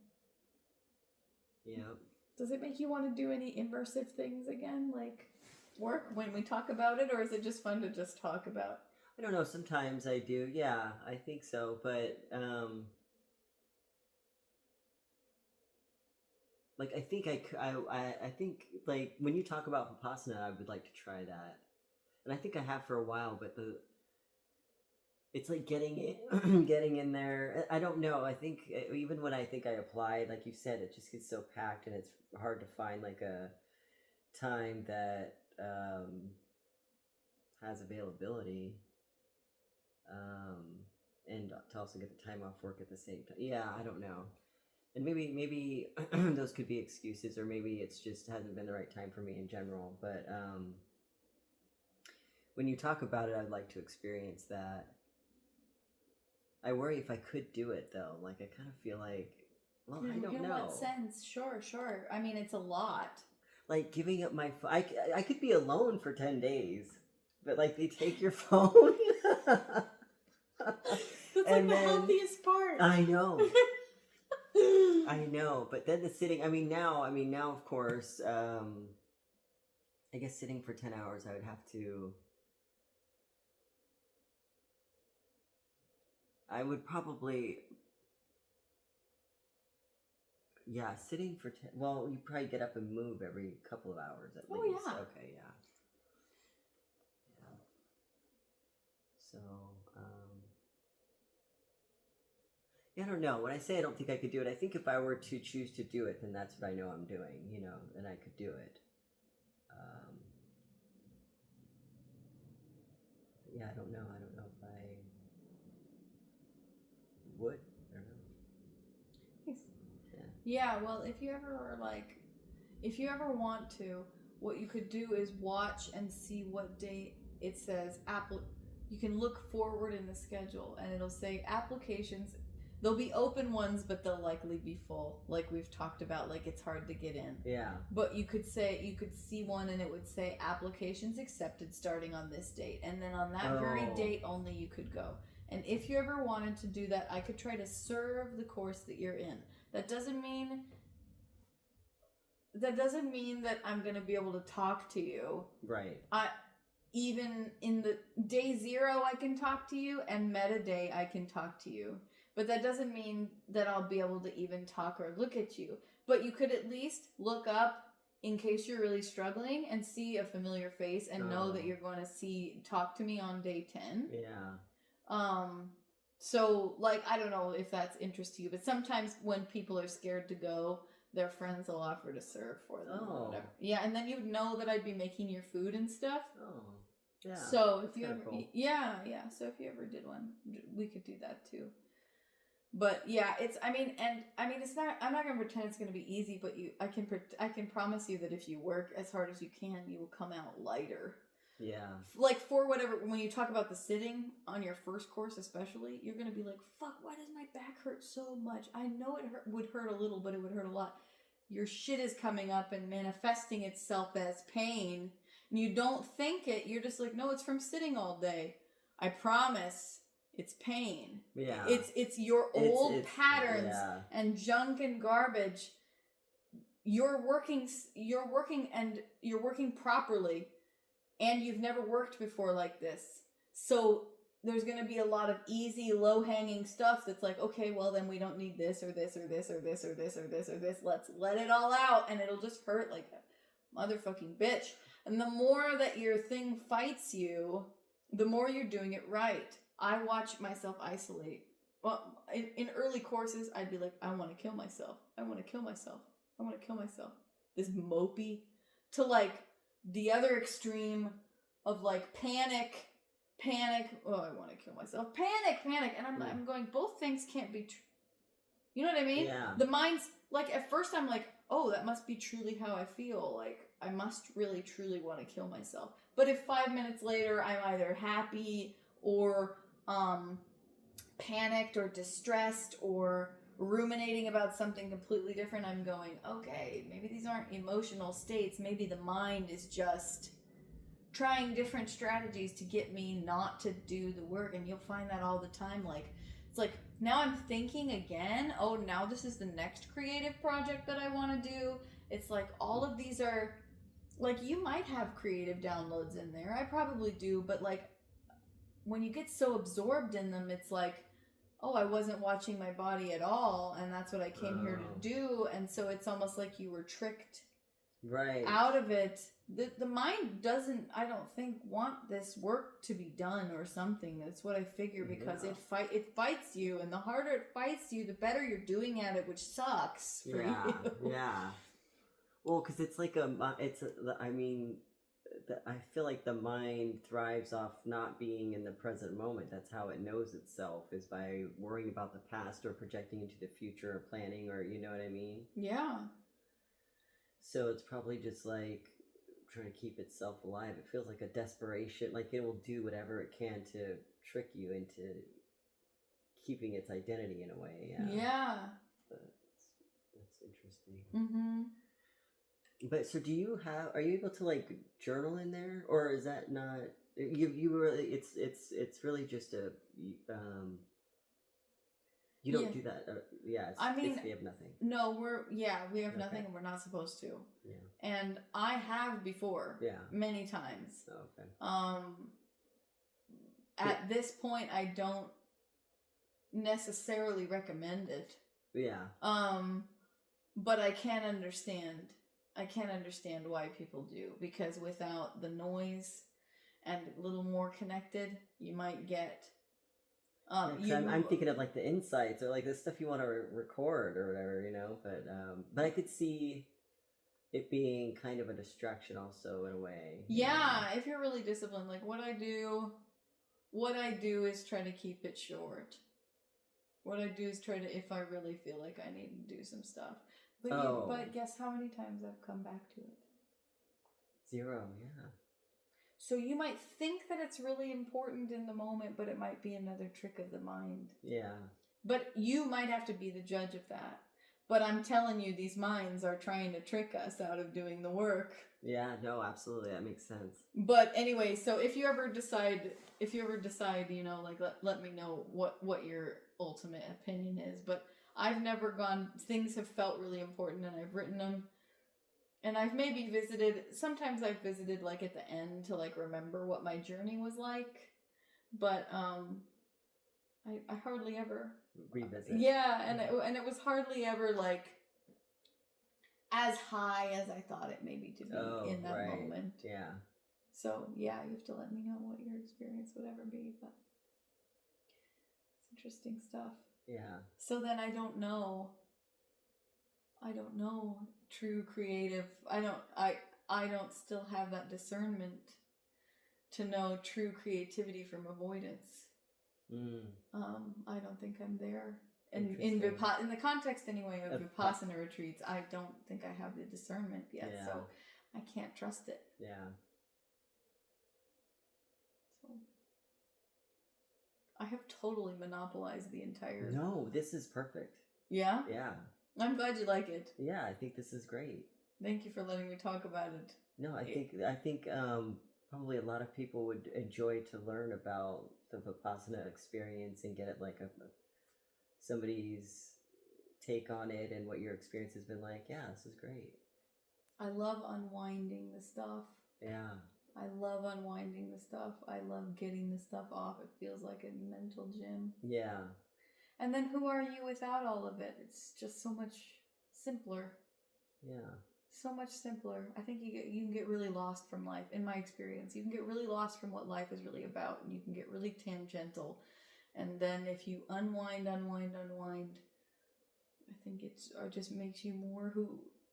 Yep. Does it make you want to do any immersive things again, like work when we talk about it, or is it just fun to just talk about? I don't know. Sometimes I do. Yeah, I think so. But like I think I think like when you talk about vipassana, I would like to try that, and I think I have for a while. But it's like getting in there. I don't know. I think even when I think I applied, like you said, it just gets so packed, and it's hard to find like a time that has availability, and to also get the time off work at the same time. Yeah, I don't know. And maybe those could be excuses, or maybe it's just hasn't been the right time for me in general. But when you talk about it, I'd like to experience that. I worry if I could do it, though. Like, I kind of feel like, well, I don't know. In what sense? Sure. I mean, it's a lot. Like, giving up my phone. I could be alone for 10 days, but, like, they take your phone. That's like the healthiest part. I know. I know, but then the sitting, now, of course, I guess sitting for 10 hours, I would have to I would probably, yeah, sitting for 10, well, you probably get up and move every couple of hours at Oh, least. yeah. Okay, yeah. Yeah. So, yeah, I don't know. When I say I don't think I could do it, I think if I were to choose to do it, then that's what I know I'm doing, and I could do it. Yeah, I don't know. I don't know if I would. I don't know. Nice. Yeah. Yeah, well, if you ever want to, what you could do is watch and see what date it says you can look forward in the schedule and it'll say applications. There'll be open ones, but they'll likely be full, like we've talked about, like it's hard to get in. Yeah. But you could see one and it would say applications accepted starting on this date, and then on that very date only you could go. And if you ever wanted to do that, I could try to serve the course that you're in. That doesn't mean that I'm going to be able to talk to you. Right. Even in the day 0, I can talk to you, and meta day, I can talk to you. But that doesn't mean that I'll be able to even talk or look at you. But you could at least look up in case you're really struggling and see a familiar face and know that you're going to talk to me on day 10. Yeah. So, like, I don't know if that's interest to you, but sometimes when people are scared to go, their friends will offer to serve for them or whatever. Yeah, and then you'd know that I'd be making your food and stuff. Oh, yeah. So if you ever, cool. yeah. So if you ever did one, we could do that too. But yeah, it's not. I'm not gonna pretend it's gonna be easy, but I can promise you that if you work as hard as you can, you will come out lighter. Yeah. Like for whatever, when you talk about the sitting on your first course, especially, you're gonna be like, "Fuck, why does my back hurt so much? I know it would hurt a little, but it would hurt a lot." Your shit is coming up and manifesting itself as pain, and you don't think it. You're just like, "No, it's from sitting all day." I promise. It's pain. Yeah. It's your old patterns and junk and garbage. You're working properly, and you've never worked before like this. So there's going to be a lot of easy, low-hanging stuff that's like, okay, well then we don't need this or this or this or this or this or this or this. Let's let it all out, and it'll just hurt like a motherfucking bitch. And the more that your thing fights you, the more you're doing it right. I watch myself isolate. Well, in early courses, I'd be like, I want to kill myself. I want to kill myself. I want to kill myself. This mopey. To like the other extreme of like panic. Oh, I want to kill myself. Panic. And I'm going, both things can't be true. You know what I mean? Yeah. The mind's like, at first I'm like, oh, that must be truly how I feel. Like, I must really, truly want to kill myself. But if 5 minutes later I'm either happy or panicked or distressed or ruminating about something completely different, I'm going, okay, maybe these aren't emotional states. Maybe the mind is just trying different strategies to get me not to do the work. And you'll find that all the time. Like, it's like, now I'm thinking again, oh, now this is the next creative project that I want to do. It's like all of these are, like, you might have creative downloads in there. I probably do, but like, when you get so absorbed in them, it's like, oh, I wasn't watching my body at all, and that's what I came here to do. And so it's almost like you were tricked out of it. The mind doesn't, I don't think, want this work to be done or something. That's what I figure, because it fights you, and the harder it fights you, the better you're doing at it, which sucks for you. Yeah. Well, because it's like I feel like the mind thrives off not being in the present moment. That's how it knows itself, is by worrying about the past or projecting into the future or planning, or you know what I mean? Yeah. So it's probably just like trying to keep itself alive. It feels like a desperation, like it will do whatever it can to trick you into keeping its identity in a way. Yeah. That's interesting. Mm-hmm. But so are you able to like journal in there, or is that not, you really, it's really just a, you don't do that. We have nothing. No, we have nothing, and we're not supposed to. Yeah. And I have before. Yeah. Many times. Oh, okay. At this point, I don't necessarily recommend it. Yeah. But I can understand. I can understand why people do, because without the noise and a little more connected, you might get. I'm thinking of like the insights or like the stuff you want to record or whatever, you know. But I could see it being kind of a distraction also in a way. Yeah, if you're really disciplined, like what I do is try to keep it short. What I do is try to, if I really feel like I need to do some stuff. But guess how many times I've come back to it? 0, yeah. So you might think that it's really important in the moment, but it might be another trick of the mind. Yeah. But you might have to be the judge of that. But I'm telling you, these minds are trying to trick us out of doing the work. Yeah, no, absolutely. That makes sense. But anyway, so if you ever decide, you know, like let me know what your ultimate opinion is. But I've never gone, things have felt really important and I've written them. And I've maybe sometimes I've visited like at the end to like remember what my journey was like. But I hardly ever revisit. Yeah, and it was hardly ever like as high as I thought it maybe to be in that moment. Yeah. So yeah, you have to let me know what your experience would ever be, but it's interesting stuff. Yeah. So then I don't know true creative. I don't still have that discernment to know true creativity from avoidance. I don't think I'm there. And in the context anyway of vipassana retreats, I don't think I have the discernment yet, so I can't trust it. Yeah. So I have totally monopolized the entire. No, this is perfect. Yeah? Yeah. I'm glad you like it. Yeah, I think this is great. Thank you for letting me talk about it. No, I think probably a lot of people would enjoy to learn about the vipassana experience and get it like somebody's take on it and what your experience has been like. Yeah, this is great. I love unwinding the stuff. Yeah. I love unwinding the stuff. I love getting the stuff off. It feels like a mental gym. Yeah. And then who are you without all of it? It's just so much simpler. Yeah. So much simpler. I think you can get really lost from life. In my experience, you can get really lost from what life is really about, and you can get really tangential. And then if you unwind, I think it just makes you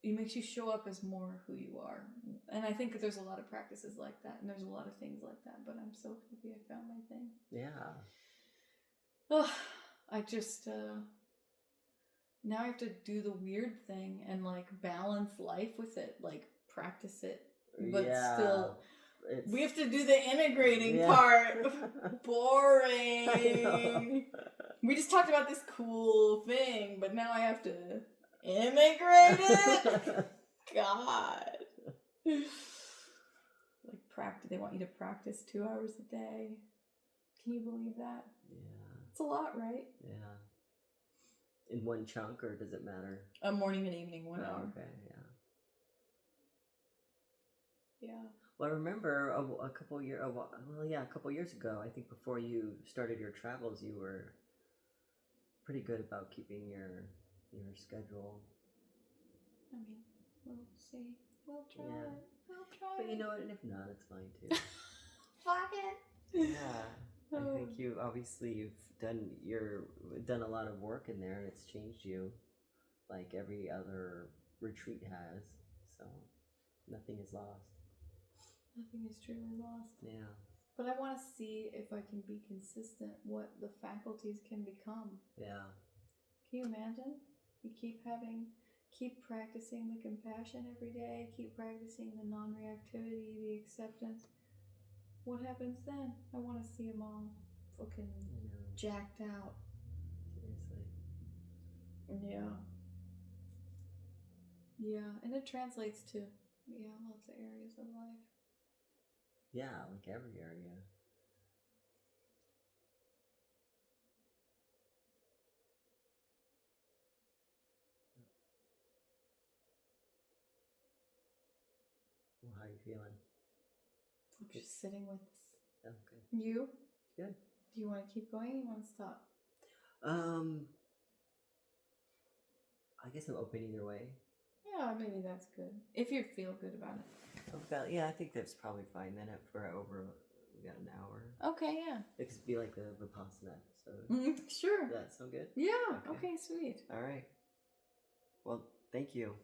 makes you show up as more who you are. And I think that there's a lot of practices like that, and there's a lot of things like that. But I'm so happy I found my thing. Yeah. Oh, I just now I have to do the weird thing and like balance life with it, like practice it, but still we have to do the integrating part. Boring. We just talked about this cool thing, but now I have to integrate it. God. Like practice. They want you to practice 2 hours a day. Can you believe that? Yeah. It's a lot, right? Yeah. In one chunk, or does it matter? A morning and evening, 1 hour. Okay, yeah. Yeah. Well, I remember a couple years ago, I think before you started your travels, you were pretty good about keeping your schedule. I mean, we'll see. We'll try Yeah. it. We'll try But it. you know what? And if not, it's fine too. Fuck it. Yeah. I think you've done a lot of work in there, and it's changed you, like every other retreat has. So nothing is lost. Nothing is truly lost. Yeah. But I want to see if I can be consistent what the faculties can become. Yeah. Can you imagine? You keep practicing the compassion every day, keep practicing the non-reactivity, the acceptance. What happens then? I want to see them all fucking jacked out. Seriously. Yeah. Yeah, and it translates to, lots of areas of life. Yeah, like every area. Well, how are you feeling? I'm just sitting with this. Oh, good. You? Good. Do you want to keep going or you want to stop? Um, I guess I'm open either way. Yeah, maybe that's good. If you feel good about it. Yeah, I think that's probably fine. Then for over, we got an hour. Okay, yeah. It could be like the vipassana episode. Sure. Does that sound good? Yeah. Okay, sweet. All right. Well, thank you.